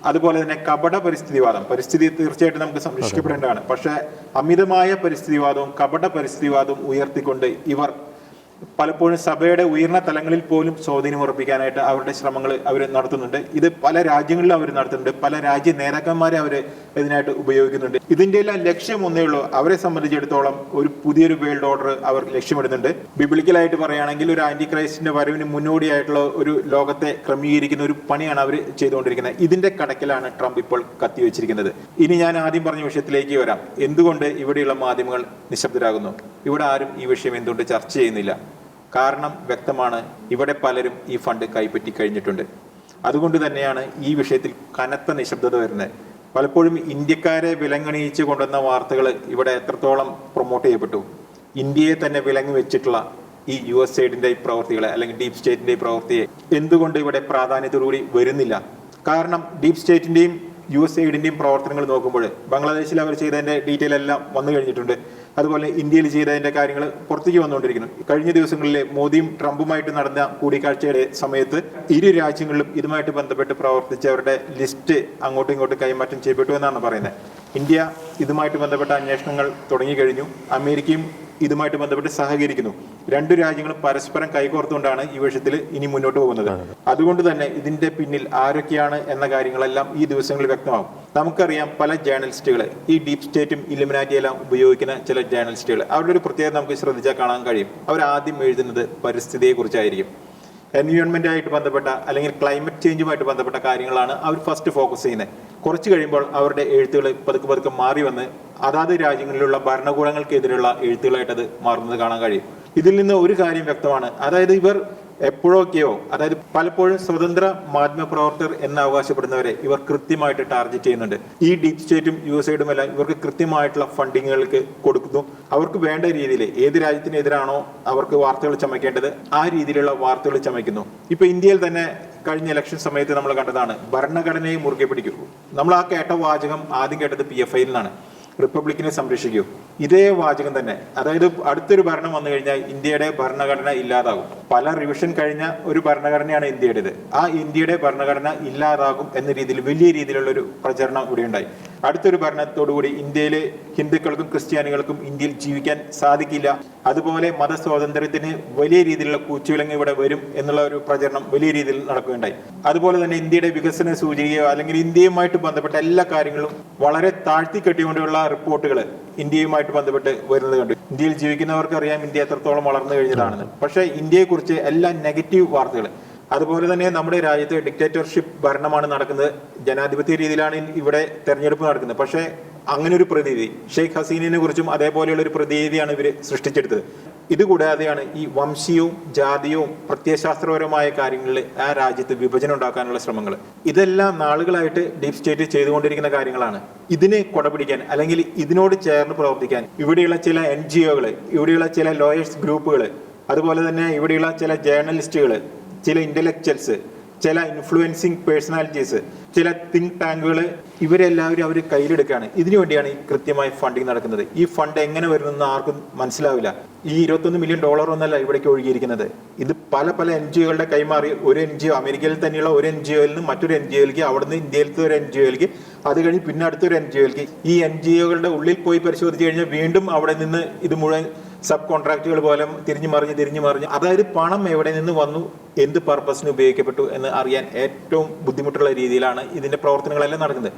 അതുപോലെ തന്നെ കപട പരിസ്ഥിതി തീർച്ചയായിട്ടും നമുക്ക് സംരക്ഷിക്കപ്പെടേണ്ടതാണ്. പക്ഷേ അമിതമായ പരിസ്ഥിതിവാദവും കപട പരിസ്ഥിതിവാദവും ഉയർത്തിക്കൊണ്ട് ഇവർ പലപ്പോഴും സഭയുടെ ഉയർന്ന തലങ്ങളിൽ പോലും സ്വാധീനം ഉറപ്പിക്കാനായിട്ട് അവരുടെ ശ്രമങ്ങൾ അവർ നടത്തുന്നുണ്ട്. ഇത് പല രാജ്യങ്ങളിലും അവർ നടത്തുന്നുണ്ട്. പല രാജ്യ നേതാക്കന്മാരെ അവർ ഇതിനായിട്ട് ഉപയോഗിക്കുന്നുണ്ട്. ഇതിന്റെ എല്ലാം ലക്ഷ്യം ഒന്നേ ഉള്ളൂ. അവരെ സംബന്ധിച്ചിടത്തോളം ഒരു പുതിയൊരു വേൾഡ് ഓർഡർ അവർ ലക്ഷ്യമിടുന്നുണ്ട്. ബിബ്ലിക്കലായിട്ട് പറയുകയാണെങ്കിൽ ഒരു ആന്റി ക്രൈസ്റ്റിന്റെ വരവിന് മുന്നോടിയായിട്ടുള്ള ഒരു ലോകത്തെ ക്രമീകരിക്കുന്ന ഒരു പണിയാണ് അവർ ചെയ്തുകൊണ്ടിരിക്കുന്നത്. ഇതിന്റെ കടക്കിലാണ് ട്രംപ് ഇപ്പോൾ കത്തിവെച്ചിരിക്കുന്നത്. ഇനി ഞാൻ ആദ്യം പറഞ്ഞ വിഷയത്തിലേക്ക് വരാം. എന്തുകൊണ്ട് ഇവിടെയുള്ള മാധ്യമങ്ങൾ നിശബ്ദരാകുന്നു? ഇവിടെ ആരും ഈ വിഷയം എന്തുകൊണ്ട് ചർച്ച ചെയ്യുന്നില്ല? കാരണം വ്യക്തമാണ്, ഇവിടെ പലരും ഈ ഫണ്ട് കൈപ്പറ്റി കഴിഞ്ഞിട്ടുണ്ട്. അതുകൊണ്ട് തന്നെയാണ് ഈ വിഷയത്തിൽ കനത്ത നിശബ്ദത വരുന്നത്. പലപ്പോഴും ഇന്ത്യക്കാരെ വിലങ്ങണിയിച്ച് കൊണ്ടുവന്ന വാർത്തകൾ ഇവിടെ എത്രത്തോളം പ്രൊമോട്ട് ചെയ്യപ്പെട്ടു. ഇന്ത്യയെ തന്നെ വിലങ്ങ് വെച്ചിട്ടുള്ള ഈ US എയ്ഡിന്റെ ഈ പ്രവൃത്തികളെ, അല്ലെങ്കിൽ ഡീപ് സ്റ്റേറ്റിന്റെ ഈ പ്രവൃത്തിയെ എന്തുകൊണ്ട് ഇവിടെ പ്രാധാന്യത്തോടുകൂടി വരുന്നില്ല? കാരണം ഡീപ് സ്റ്റേറ്റിന്റെയും US എയ്ഡിന്റെയും പ്രവർത്തനങ്ങൾ നോക്കുമ്പോൾ ബംഗ്ലാദേശിൽ അവർ ചെയ്തതിന്റെ ഡീറ്റെയിൽ എല്ലാം വന്നു കഴിഞ്ഞിട്ടുണ്ട്. അതുപോലെ ഇന്ത്യയിൽ ചെയ്തതിന്റെ കാര്യങ്ങൾ പുറത്തേക്ക് വന്നുകൊണ്ടിരിക്കുന്നു. കഴിഞ്ഞ ദിവസങ്ങളിൽ മോദിയും ട്രംപുമായിട്ട് നടന്ന കൂടിക്കാഴ്ചയുടെ സമയത്ത് ഇരു രാജ്യങ്ങളിലും ഇതുമായിട്ട് ബന്ധപ്പെട്ട് പ്രവർത്തിച്ചവരുടെ ലിസ്റ്റ് അങ്ങോട്ടും ഇങ്ങോട്ടും കൈമാറ്റം ചെയ്യപ്പെട്ടു എന്നാണ് പറയുന്നത്. ഇന്ത്യ ഇതുമായിട്ട് ബന്ധപ്പെട്ട അന്വേഷണങ്ങൾ തുടങ്ങിക്കഴിഞ്ഞു. അമേരിക്കയും ഇതുമായിട്ട് ബന്ധപ്പെട്ട് സഹകരിക്കുന്നു. രണ്ടു രാജ്യങ്ങളും പരസ്പരം കൈകോർത്തുകൊണ്ടാണ് ഈ വിഷയത്തിൽ ഇനി മുന്നോട്ട് പോകുന്നത്. അതുകൊണ്ട് തന്നെ ഇതിന്റെ പിന്നിൽ ആരൊക്കെയാണ് എന്ന കാര്യങ്ങളെല്ലാം ഈ ദിവസങ്ങളിൽ വ്യക്തമാകും. നമുക്കറിയാം, പല ജേർണലിസ്റ്റുകൾ, ഈ ഡീപ് സ്റ്റേറ്റും ഇല്ലുമിനാറ്റി എല്ലാം ഉപയോഗിക്കുന്ന ചില ജേർണലിസ്റ്റുകൾ, അവരുടെ ഒരു പ്രത്യേകത നമുക്ക് ശ്രദ്ധിച്ചാൽ കാണാൻ കഴിയും. അവർ ആദ്യം എഴുതുന്നത് പരിസ്ഥിതിയെ കുറിച്ചായിരിക്കും. എൻവയോൺമെന്റുമായിട്ട് ബന്ധപ്പെട്ട അല്ലെങ്കിൽ ക്ലൈമറ്റ് ചേഞ്ചുമായിട്ട് ബന്ധപ്പെട്ട കാര്യങ്ങളാണ് അവർ ഫസ്റ്റ് ഫോക്കസ് ചെയ്യുന്നത്. കുറച്ച് കഴിയുമ്പോൾ അവരുടെ എഴുത്തുകൾ പതുക്കെ മാറി വന്ന് അതാത് രാജ്യങ്ങളിലുള്ള ഭരണകൂടങ്ങൾക്കെതിരെയുള്ള എഴുത്തുകളായിട്ട് അത് മാറുന്നത് കാണാൻ കഴിയും. ഇതിൽ നിന്ന് ഒരു കാര്യം വ്യക്തമാണ്, അതായത് ഇവർ എപ്പോഴൊക്കെയോ, അതായത് പലപ്പോഴും സ്വതന്ത്ര മാധ്യമ പ്രവർത്തകർ എന്ന് അവകാശപ്പെടുന്നവരെ ഇവർ കൃത്യമായിട്ട് ടാർഗറ്റ് ചെയ്യുന്നുണ്ട്. ഈ ഡീപ് സ്റ്റേറ്റും USAIDും എല്ലാം ഇവർക്ക് കൃത്യമായിട്ടുള്ള ഫണ്ടിങ്ങുകൾക്ക് കൊടുക്കുന്നു. അവർക്ക് വേണ്ട രീതിയിൽ ഏത് രാജ്യത്തിനെതിരാണോ അവർക്ക് വാർത്തകൾ ചമയ്ക്കേണ്ടത് ആ രീതിയിലുള്ള വാർത്തകൾ ചമയ്ക്കുന്നു. ഇപ്പൊ ഇന്ത്യയിൽ തന്നെ കഴിഞ്ഞ ഇലക്ഷൻ സമയത്ത് നമ്മൾ കണ്ടതാണ്, ഭരണഘടനയെ മുറുകെ പിടിക്കൂ. നമ്മൾ ആ കേട്ട വാചകം ആദ്യം കേട്ടത് PFI നിന്നാണ്, റിപ്പബ്ലിക്കിനെ സംരക്ഷിക്കൂ. ഇതേ വാചകം തന്നെ, അതായത് അടുത്തൊരു ഭരണം വന്നു കഴിഞ്ഞാൽ ഇന്ത്യയുടെ ഭരണഘടന ഇല്ലാതാകും. പല റിവിഷൻ കഴിഞ്ഞ ഒരു ഭരണഘടനയാണ് ഇന്ത്യയുടേത്. ആ ഇന്ത്യയുടെ ഭരണഘടന ഇല്ലാതാകും എന്ന രീതിയിൽ വലിയ രീതിയിലുള്ള ഒരു പ്രചരണം ഇവിടെ ഉണ്ടായി. അടുത്തൊരു ഭരണത്തോടുകൂടി ഇന്ത്യയിലെ ഹിന്ദുക്കൾക്കും ക്രിസ്ത്യാനികൾക്കും ഇന്ത്യയിൽ ജീവിക്കാൻ സാധിക്കില്ല, അതുപോലെ മതസ്വാതന്ത്ര്യത്തിന് വലിയ രീതിയിലുള്ള കൂച്ചുവിലങ്ങ് ഇവിടെ വരും എന്നുള്ള ഒരു പ്രചരണം വലിയ രീതിയിൽ നടക്കുകയുണ്ടായി. അതുപോലെ തന്നെ ഇന്ത്യയുടെ വികസന സൂചികയോ അല്ലെങ്കിൽ ഇന്ത്യയുമായിട്ട് ബന്ധപ്പെട്ട എല്ലാ കാര്യങ്ങളും വളരെ താഴ്ത്തി കെട്ടിക്കൊണ്ടുള്ള റിപ്പോർട്ടുകൾ ഇന്ത്യയുമായിട്ട് ബന്ധപ്പെട്ട് വരുന്നത് കണ്ടു. ഇന്ത്യയിൽ ജീവിക്കുന്നവർക്ക് അറിയാം ഇന്ത്യ എത്രത്തോളം വളർന്നു കഴിഞ്ഞതാണെന്ന്. പക്ഷേ ഇന്ത്യയെക്കുറിച്ച് എല്ലാ നെഗറ്റീവ് വാർത്തകൾ. അതുപോലെ തന്നെ നമ്മുടെ രാജ്യത്ത് ഡിക്റ്റേറ്റർഷിപ്പ് ഭരണമാണ് നടക്കുന്നത്, ജനാധിപത്യ രീതിയിലാണ് ഇവിടെ തെരഞ്ഞെടുപ്പ് നടക്കുന്നത്. പക്ഷേ അങ്ങനെ ഒരു പ്രതീതി ഷെയ്ഖ് ഹസീനയെ കുറിച്ചും അതേപോലെയുള്ള ഒരു പ്രതീതിയാണ് ഇവർ സൃഷ്ടിച്ചെടുത്തത്. ഇതുകൂടാതെയാണ് ഈ വംശീയവും ജാതിയവും പ്രത്യയശാസ്ത്രപരമായ കാര്യങ്ങളിൽ ആ രാജ്യത്ത് വിഭജനം ഉണ്ടാക്കാനുള്ള ശ്രമങ്ങൾ. ഇതെല്ലാം നാളുകളായിട്ട് ഡീപ് സ്റ്റേറ്റ് ചെയ്തുകൊണ്ടിരിക്കുന്ന കാര്യങ്ങളാണ്. ഇതിനെ കൊടപിടിക്കാൻ അല്ലെങ്കിൽ ഇതിനോട് ചേർന്ന് പ്രവർത്തിക്കാൻ ഇവിടെയുള്ള ചില NGOകൾ, ഇവിടെയുള്ള ചില ലോയേഴ്സ് ഗ്രൂപ്പുകൾ, അതുപോലെ തന്നെ ഇവിടെയുള്ള ചില ജേർണലിസ്റ്റുകൾ, ചില ഇന്റലക്ച്വൽസ്, ചില ഇൻഫ്ലുവൻസിങ് പേഴ്സണാലിറ്റീസ്, ചില തിങ്ക് ടാങ്കുകൾ, ഇവരെല്ലാവരും അവർ കയ്യിലെടുക്കുകയാണ്. ഇതിനു വേണ്ടിയാണ് ഈ കൃത്യമായ ഫണ്ടിങ് നടക്കുന്നത്. ഈ ഫണ്ട് എങ്ങനെ വരുന്നെന്ന് ആർക്കും മനസ്സിലാവില്ല. ഈ $21 മില്യൺ ഒന്നല്ല ഇവിടേക്ക് ഒഴുകിയിരിക്കുന്നത്. ഇത് പല NGOകളുടെ കൈമാറി ഒരു NGO അമേരിക്കയിൽ തന്നെയുള്ള ഒരു NGOയിൽ നിന്ന് മറ്റൊരു NGOയിലേക്ക്, അവിടുന്ന് ഇന്ത്യയിലത്തെ ഒരു NGOയിലേക്ക്, അത് കഴിഞ്ഞ് പിന്നെ അടുത്തൊരു NGOയിലേക്ക്. ഈ NGOകളുടെ ഉള്ളിൽ പോയി പരിശോധിച്ച് കഴിഞ്ഞാൽ വീണ്ടും അവിടെ നിന്ന് ഇത് മുഴുവൻ സബ് കോൺട്രാക്റ്റുകൾ പോലെ തിരിഞ്ഞു മറിഞ്ഞ്, അതായത് പണം എവിടെ നിന്ന് വന്നു, എന്ത് പർപ്പസിന് ഉപയോഗിക്കപ്പെട്ടു എന്ന് അറിയാൻ ഏറ്റവും ബുദ്ധിമുട്ടുള്ള രീതിയിലാണ് ഇതിന്റെ പ്രവർത്തനങ്ങളെല്ലാം നടക്കുന്നത്.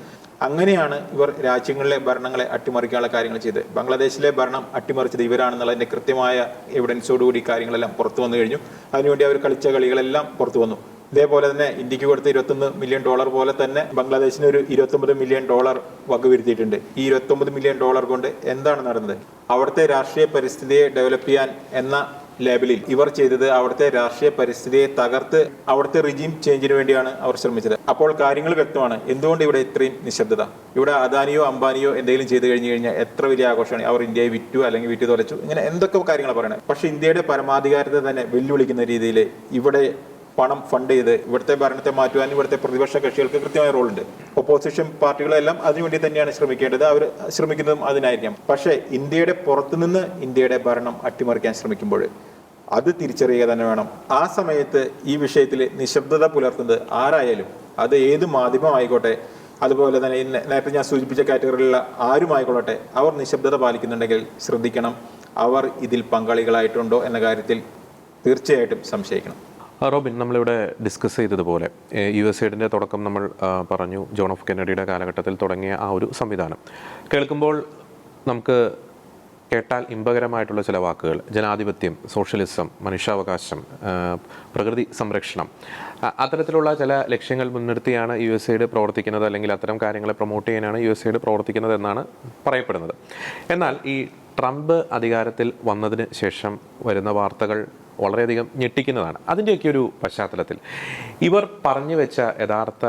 അങ്ങനെയാണ് ഇവർ രാജ്യങ്ങളിലെ ഭരണങ്ങളെ അട്ടിമറിക്കാനുള്ള കാര്യങ്ങൾ ചെയ്തത്. ബംഗ്ലാദേശിലെ ഭരണം അട്ടിമറിച്ചത് ഇവരാണെന്നുള്ളതിന്റെ കൃത്യമായ എവിഡൻസോടുകൂടി കാര്യങ്ങളെല്ലാം പുറത്തു വന്നു കഴിഞ്ഞു. അതിനുവേണ്ടി അവർ കളിച്ച കളികളെല്ലാം പുറത്തു വന്നു. ഇതേപോലെ തന്നെ ഇന്ത്യക്ക് കൊടുത്ത $21 മില്യൺ പോലെ തന്നെ ബംഗ്ലാദേശിന് ഒരു $29 മില്യൺ വകവരുത്തിയിട്ടുണ്ട്. ഈ $29 മില്യൺ കൊണ്ട് എന്താണ് നടന്നത്? അവിടുത്തെ രാഷ്ട്രീയ പരിസ്ഥിതിയെ ഡെവലപ്പ് ചെയ്യാൻ എന്ന ലേബലിൽ ഇവർ ചെയ്തത് അവിടുത്തെ രാഷ്ട്രീയ പരിസ്ഥിതിയെ തകർത്ത് അവിടുത്തെ റിജീം ചേഞ്ചിന് വേണ്ടിയാണ് അവർ ശ്രമിച്ചത്. അപ്പോൾ കാര്യങ്ങൾ വ്യക്തമാണ്. എന്തുകൊണ്ട് ഇവിടെ ഇത്രയും നിശബ്ദത? ഇവിടെ അദാനിയോ അംബാനിയോ എന്തെങ്കിലും ചെയ്തു കഴിഞ്ഞാൽ എത്ര വലിയ ആഘോഷമാണ്. അവർ ഇന്ത്യയെ വിറ്റു അല്ലെങ്കിൽ വിറ്റു തുലച്ചു, ഇങ്ങനെ എന്തൊക്കെ കാര്യങ്ങൾ പറയണേ. പക്ഷെ ഇന്ത്യയുടെ പരമാധികാരത്തെ തന്നെ വെല്ലുവിളിക്കുന്ന രീതിയിൽ ഇവിടെ പണം ഫണ്ട് ചെയ്ത് ഇവിടുത്തെ ഭരണത്തെ മാറ്റുവാൻ ഇവിടുത്തെ പ്രതിപക്ഷ കക്ഷികൾക്ക് കൃത്യമായ റോളുണ്ട്. ഒപ്പോസിഷൻ പാർട്ടികളെല്ലാം അതിനുവേണ്ടി തന്നെയാണ് ശ്രമിക്കേണ്ടത്. അവർ ശ്രമിക്കുന്നതും അതിനായിരിക്കാം. പക്ഷേ ഇന്ത്യയുടെ പുറത്തുനിന്ന് ഇന്ത്യയുടെ ഭരണം അട്ടിമറിക്കാൻ ശ്രമിക്കുമ്പോൾ അത് തിരിച്ചറിയുക തന്നെ വേണം. ആ സമയത്ത് ഈ വിഷയത്തിൽ നിശബ്ദത പുലർത്തുന്നത് ആരായാലും, അത് ഏത് മാധ്യമം ആയിക്കോട്ടെ, അതുപോലെ തന്നെ നേരത്തെ ഞാൻ സൂചിപ്പിച്ച കാറ്റഗറിയിലുള്ള ആരുമായിക്കൊള്ളട്ടെ, അവർ നിശബ്ദത പാലിക്കുന്നുണ്ടെങ്കിൽ ശ്രദ്ധിക്കണം, അവർ ഇതിൽ പങ്കാളികളായിട്ടുണ്ടോ എന്ന കാര്യത്തിൽ തീർച്ചയായിട്ടും സംശയിക്കണം. റോബിൻ, നമ്മളിവിടെ ഡിസ്കസ് ചെയ്തതുപോലെ USAIDിൻ്റെ തുടക്കം നമ്മൾ പറഞ്ഞു, ജോൺ എഫ് കെന്നഡിയുടെ കാലഘട്ടത്തിൽ തുടങ്ങിയ ആ ഒരു സംവിധാനം കേൾക്കുമ്പോൾ നമുക്ക് കേട്ടാൽ ഇമ്പകരമായിട്ടുള്ള ചില വാക്കുകൾ: ജനാധിപത്യം, സോഷ്യലിസം, മനുഷ്യാവകാശം, പ്രകൃതി സംരക്ഷണം, അത്തരത്തിലുള്ള ചില ലക്ഷ്യങ്ങൾ മുൻനിർത്തിയാണ് USAID പ്രവർത്തിക്കുന്നത്, അല്ലെങ്കിൽ അത്തരം കാര്യങ്ങളെ പ്രൊമോട്ട് ചെയ്യാനാണ് USAID പ്രവർത്തിക്കുന്നത് എന്നാണ് പറയപ്പെടുന്നത്. എന്നാൽ ഈ ട്രംപ് അധികാരത്തിൽ വന്നതിന് ശേഷം വരുന്ന വാർത്തകൾ വളരെയധികം ഞെട്ടിക്കുന്നതാണ്. അതിൻ്റെയൊക്കെ ഒരു പശ്ചാത്തലത്തിൽ ഇവർ പറഞ്ഞു വെച്ച യഥാർത്ഥ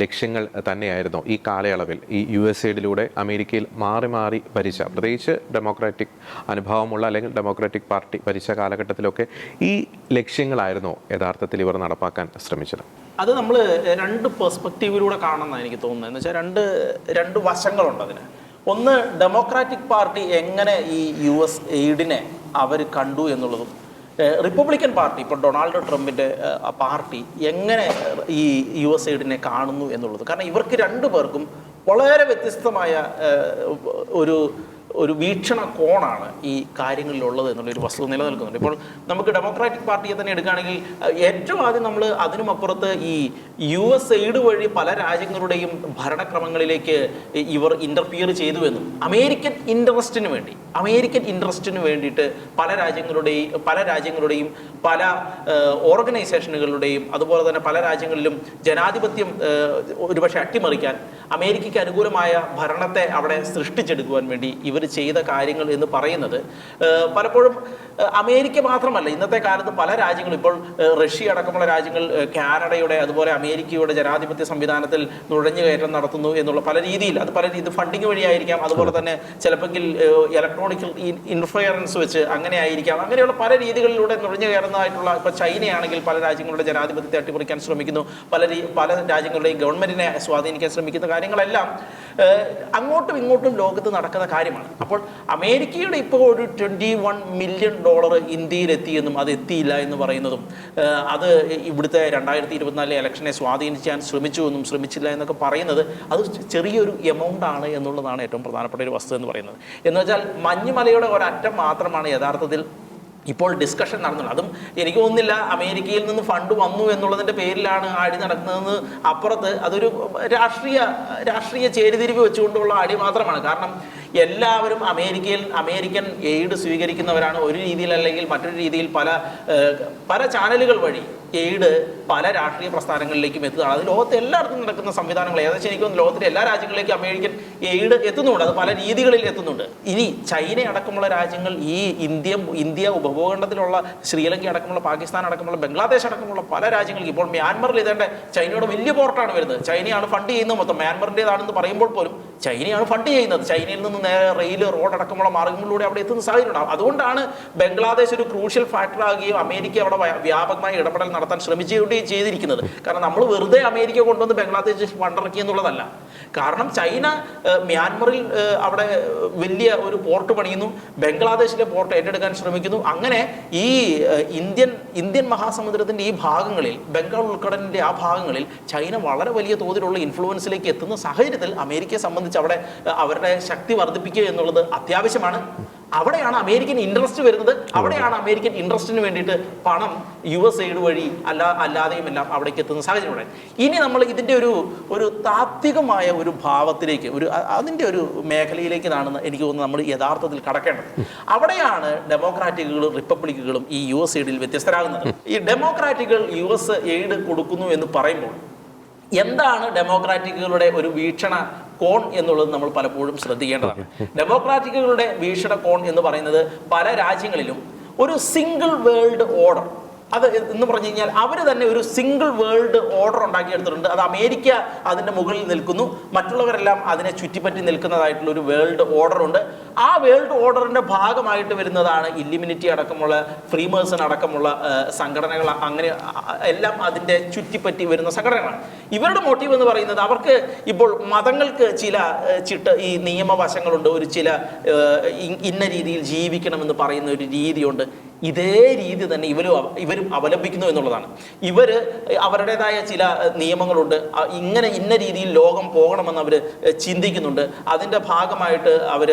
ലക്ഷ്യങ്ങൾ തന്നെയായിരുന്നു ഈ കാലയളവിൽ ഈ USAIDിലൂടെ അമേരിക്കയിൽ മാറി മാറി ഭരിച്ച, പ്രത്യേകിച്ച് ഡെമോക്രാറ്റിക് അനുഭവമുള്ള അല്ലെങ്കിൽ ഡെമോക്രാറ്റിക് പാർട്ടി ഭരിച്ച കാലഘട്ടത്തിലൊക്കെ ഈ ലക്ഷ്യങ്ങളായിരുന്നു യഥാർത്ഥത്തിൽ ഇവർ നടപ്പാക്കാൻ ശ്രമിച്ചത്? അത് നമ്മൾ രണ്ട് പെർസ്പെക്റ്റീവിലൂടെ കാണുന്നതാണ് എനിക്ക് തോന്നുന്നത്. എന്ന് വെച്ചാൽ രണ്ട് വശങ്ങളുണ്ട് അതിന്. ഒന്ന്, ഡെമോക്രാറ്റിക് പാർട്ടി എങ്ങനെ ഈ USAIDനെ അവർ കണ്ടു എന്നുള്ളതും, റിപ്പബ്ലിക്കൻ പാർട്ടി, ഇപ്പോൾ ഡൊണാൾഡ് ട്രംപിൻ്റെ പാർട്ടി എങ്ങനെ ഈ USAIDനെ കാണുന്നു എന്നുള്ളത്. കാരണം ഇവർക്ക് രണ്ടു പേർക്കും വളരെ വ്യത്യസ്തമായ ഒരു വീക്ഷണ കോണാണ് ഈ കാര്യങ്ങളിലുള്ളത് എന്നുള്ളൊരു വസ്തുത നിലനിൽക്കുന്നുണ്ട്. ഇപ്പോൾ നമുക്ക് ഡെമോക്രാറ്റിക് പാർട്ടിയെ തന്നെ എടുക്കുകയാണെങ്കിൽ ഏറ്റവും ആദ്യം നമ്മൾ അതിനുമപ്പുറത്ത് ഈ USAID വഴി പല രാജ്യങ്ങളുടെയും ഭരണക്രമങ്ങളിലേക്ക് ഇവർ ഇൻ്റർഫിയർ ചെയ്തുവെന്നും അമേരിക്കൻ ഇൻട്രസ്റ്റിന് വേണ്ടിയിട്ട് പല രാജ്യങ്ങളുടെയും പല ഓർഗനൈസേഷനുകളുടെയും അതുപോലെ തന്നെ പല രാജ്യങ്ങളിലും ജനാധിപത്യം ഒരുപക്ഷെ അട്ടിമറിക്കാൻ, അമേരിക്കയ്ക്ക് അനുകൂലമായ ഭരണത്തെ അവിടെ സൃഷ്ടിച്ചെടുക്കുവാൻ വേണ്ടി ഇവർ ഇവർ ചെയ്ത കാര്യങ്ങൾ എന്ന് പറയുന്നത് പലപ്പോഴും അമേരിക്ക മാത്രമല്ല, ഇന്നത്തെ കാലത്ത് പല രാജ്യങ്ങളും, ഇപ്പോൾ റഷ്യ അടക്കമുള്ള രാജ്യങ്ങൾ കാനഡയുടെ അതുപോലെ അമേരിക്കയുടെ ജനാധിപത്യ സംവിധാനത്തിൽ നുഴഞ്ഞുകയറ്റം നടത്തുന്നു എന്നുള്ള പല രീതിയിൽ, അത് പല രീതി ഫണ്ടിങ് വഴിയായിരിക്കാം, അതുപോലെ തന്നെ ചിലപ്പോൾ ഇലക്ട്രോണിക് ഇൻഫ്ലുവൻസ് വെച്ച് അങ്ങനെ ആയിരിക്കാം, അങ്ങനെയുള്ള പല രീതികളിലൂടെ നുഴഞ്ഞു കയറുന്നതായിട്ടുള്ള, ഇപ്പോൾ ചൈനയാണെങ്കിൽ പല രാജ്യങ്ങളുടെ ജനാധിപത്യത്തെ അട്ടിമറിക്കാൻ ശ്രമിക്കുന്നു, പല രാജ്യങ്ങളുടെയും ഗവൺമെന്റിനെ സ്വാധീനിക്കാൻ ശ്രമിക്കുന്ന കാര്യങ്ങളെല്ലാം അങ്ങോട്ടും ഇങ്ങോട്ടും ലോകത്ത് നടക്കുന്ന കാര്യമാണ്. അപ്പോൾ അമേരിക്കയുടെ ഇപ്പോൾ ഒരു $21 മില്യൺ ഇന്ത്യയിലെത്തിയെന്നും അത് എത്തിയില്ല എന്ന് പറയുന്നതും, അത് ഇവിടുത്തെ 2024 ഇലക്ഷനെ സ്വാധീനിക്കാൻ ശ്രമിച്ചു എന്നും ശ്രമിച്ചില്ല എന്നൊക്കെ പറയുന്നത്, അത് ചെറിയൊരു എമൗണ്ട് ആണ് എന്നുള്ളതാണ് ഏറ്റവും പ്രധാനപ്പെട്ട ഒരു വസ്തുത എന്ന് പറയുന്നത്. എന്ന് വെച്ചാൽ മഞ്ഞുമലയുടെ ഒരറ്റം മാത്രമാണ് യഥാർത്ഥത്തിൽ ഇപ്പോൾ ഡിസ്കഷൻ നടന്നുള്ളത്. അതും എനിക്ക് തോന്നുന്നില്ല അമേരിക്കയിൽ നിന്ന് ഫണ്ട് വന്നു എന്നുള്ളതിൻ്റെ പേരിലാണ് അടി നടക്കുന്നതെന്ന്. അപ്പുറത്ത് അതൊരു രാഷ്ട്രീയ ചേരിതിരിവ് വെച്ചുകൊണ്ടുള്ള അടി മാത്രമാണ്. കാരണം എല്ലാവരും അമേരിക്കൻ എയ്ഡ് സ്വീകരിക്കുന്നവരാണ്. ഒരു രീതിയിൽ അല്ലെങ്കിൽ മറ്റൊരു രീതിയിൽ പല ചാനലുകൾ വഴി എയ്ഡ് പല രാഷ്ട്രീയ പ്രസ്ഥാനങ്ങളിലേക്കും എത്തുകയാണ്. അത് ലോകത്തെ എല്ലായിടത്തും നടക്കുന്ന സംവിധാനങ്ങൾ, ഏകദേശം എനിക്ക് തോന്നുന്നു ലോകത്തിലെ എല്ലാ രാജ്യങ്ങളിലേക്കും അമേരിക്കൻ എയ്ഡ് എത്തുന്നുണ്ട്. അത് പല രീതികളിൽ എത്തുന്നുണ്ട്. ഇനി ചൈന അടക്കമുള്ള രാജ്യങ്ങൾ, ഈ ഇന്ത്യ ഉപഭൂഖണ്ഡത്തിലുള്ള ശ്രീലങ്ക അടക്കമുള്ള, പാകിസ്ഥാൻ അടക്കമുള്ള, ബംഗ്ലാദേശ് അടക്കമുള്ള പല രാജ്യങ്ങൾക്ക്, ഇപ്പോൾ മ്യാൻമറിൽ ഇതേണ്ട ചൈനയുടെ വലിയ പോർട്ടാണ് വരുന്നത്. ചൈനയാണ് ഫണ്ട് ചെയ്യുന്നത് മൊത്തം. മ്യാൻമറിൻ്റെതാണെന്ന് പറയുമ്പോൾ പോലും ചൈനയാണ് ഫണ്ട് ചെയ്യുന്നത്. ചൈനയിൽ നിന്ന് നേരെ റെയിൽ, റോഡ് അടക്കമുള്ള മാർഗങ്ങളിലൂടെ അവിടെ എത്തുന്ന സാഹചര്യം ഉണ്ടാകും. അതുകൊണ്ടാണ് ബംഗ്ലാദേശ് ഒരു ക്രൂഷ്യൽ ഫാക്ടർ ആകുകയും അമേരിക്ക അവിടെ വ്യാപകമായ ഇടപെടൽ നടത്താൻ ശ്രമിച്ചുകൊണ്ടേ ചെയ്തിരിക്കുന്നത്. കാരണം നമ്മൾ വെറുതെ അമേരിക്ക കൊണ്ടുവന്ന് ബംഗ്ലാദേശ് ഫണ്ടിറക്കി എന്നുള്ളതല്ല. കാരണം ചൈന മ്യാൻമറിൽ അവിടെ വലിയ ഒരു പോർട്ട് പണിയുന്നു, ബംഗ്ലാദേശിലെ പോർട്ട് ഏറ്റെടുക്കാൻ ശ്രമിക്കുന്നു. അങ്ങനെ ഈ ഇന്ത്യൻ മഹാസമുദ്രത്തിന്റെ ഈ ഭാഗങ്ങളിൽ, ബംഗാൾ ഉൾക്കടലിന്റെ ആ ഭാഗങ്ങളിൽ ചൈന വളരെ വലിയ തോതിലുള്ള ഇൻഫ്ലുവൻസിലേക്ക് എത്തുന്ന സാഹചര്യത്തിൽ അമേരിക്കയെ സംബന്ധിച്ച് അവിടെ അവരുടെ ശക്തി വർദ്ധിപ്പിക്കുക എന്നുള്ളത് അത്യാവശ്യമാണ്. അവിടെയാണ് അമേരിക്കൻ ഇൻട്രസ്റ്റ് വരുന്നത്. അവിടെയാണ് അമേരിക്കൻ ഇൻട്രസ്റ്റിന് വേണ്ടിയിട്ട് പണം USAID വഴി അല്ലാതെയും എല്ലാം അവിടേക്ക് എത്തുന്ന സാഹചര്യമുണ്ട്. ഇനി നമ്മൾ ഇതിൻ്റെ ഒരു താത്വികമായ ഒരു ഭാവത്തിലേക്ക്, അതിൻ്റെ ഒരു മേഖലയിലേക്കാണ് എനിക്ക് തോന്നുന്നത് നമ്മൾ യഥാർത്ഥത്തിൽ കടക്കേണ്ടത്. അവിടെയാണ് ഡെമോക്രാറ്റുകളും റിപ്പബ്ലിക്കുകളും ഈ USAID വ്യത്യസ്തരാകുന്നത്. ഈ ഡെമോക്രാറ്റുകൾ USAID കൊടുക്കുന്നു എന്ന് പറയുമ്പോൾ എന്താണ് ഡെമോക്രാറ്റുകളുടെ ഒരു വീക്ഷണ കോൺ എന്നുള്ളത് നമ്മൾ പലപ്പോഴും ശ്രദ്ധിക്കേണ്ടതാണ്. ഡെമോക്രാറ്റുകളുടെ വീക്ഷണകോൺ എന്ന് പറയുന്നത് പല രാജ്യങ്ങളിലും ഒരു സിംഗിൾ വേൾഡ് ഓർഡർ, അത് എന്ന് പറഞ്ഞു കഴിഞ്ഞാൽ അവർ തന്നെ ഒരു സിംഗിൾ വേൾഡ് ഓർഡർ ഉണ്ടാക്കിയെടുത്തിട്ടുണ്ട്. അത് അമേരിക്ക അതിൻ്റെ മുകളിൽ നിൽക്കുന്നു, മറ്റുള്ളവരെല്ലാം അതിനെ ചുറ്റിപ്പറ്റി നിൽക്കുന്നതായിട്ടുള്ള ഒരു വേൾഡ് ഓർഡർ ഉണ്ട്. ആ വേൾഡ് ഓർഡറിൻ്റെ ഭാഗമായിട്ട് വരുന്നതാണ് ഇല്ലിമിനിറ്റി അടക്കമുള്ള, ഫ്രീമേഴ്സൺ അടക്കമുള്ള സംഘടനകൾ. അങ്ങനെ എല്ലാം അതിൻ്റെ ചുറ്റിപ്പറ്റി വരുന്ന സംഘടനകളാണ്. ഇവരുടെ മോട്ടീവ് എന്ന് പറയുന്നത്, അവർക്ക് ഇപ്പോൾ മതങ്ങൾക്ക് ഈ നിയമവശങ്ങളുണ്ട്, ഇന്ന രീതിയിൽ ജീവിക്കണമെന്ന് പറയുന്ന ഒരു രീതിയുണ്ട്. ഇതേ രീതി തന്നെ ഇവരും അവലംബിക്കുന്നു എന്നുള്ളതാണ്. അവരുടേതായ ചില നിയമങ്ങളുണ്ട്. ഇന്ന രീതിയിൽ ലോകം പോകണമെന്ന് അവർ ചിന്തിക്കുന്നുണ്ട്. അതിൻ്റെ ഭാഗമായിട്ട് അവർ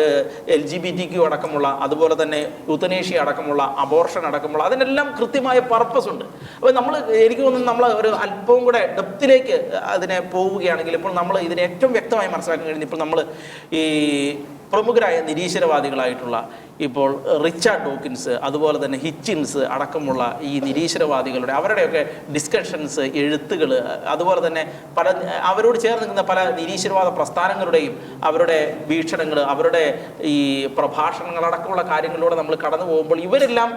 LGBTQ അടക്കമുള്ള, അതുപോലെ തന്നെ യൂത്തനേഷ്യ അടക്കമുള്ള, അബോർഷൻ അടക്കമുള്ള, അതിനെല്ലാം കൃത്യമായ പർപ്പസ് ഉണ്ട്. അപ്പോൾ എനിക്ക് തോന്നുന്നു നമ്മൾ ഒരു അല്പവും കൂടെ ഡെപ്തിലേക്ക് അതിനെ പോവുകയാണെങ്കിൽ ഇപ്പോൾ നമ്മൾ ഇതിനെ ഏറ്റവും വ്യക്തമായി മനസ്സിലാക്കാൻ കഴിയുന്നത്, ഇപ്പോൾ നമ്മൾ ഈ പ്രമുഖരായ നിരീശ്വരവാദികളായിട്ടുള്ള ഇപ്പോൾ റിച്ചാർഡ് ഡോക്കിൻസ്, അതുപോലെ തന്നെ ഹിച്ചിൻസ് അടക്കമുള്ള ഈ നിരീശ്വരവാദികളുടെ അവരുടെയൊക്കെ ഡിസ്കഷൻസ്, എഴുത്തുകൾ, അതുപോലെ തന്നെ അവരോട് ചേർന്ന് നിൽക്കുന്ന പല നിരീശ്വരവാദ പ്രസ്ഥാനങ്ങളുടെയും അവരുടെ വീക്ഷണങ്ങൾ, അവരുടെ ഈ പ്രഭാഷണങ്ങളടക്കമുള്ള കാര്യങ്ങളിലൂടെ നമ്മൾ കടന്നു പോകുമ്പോൾ ഇവരെല്ലാം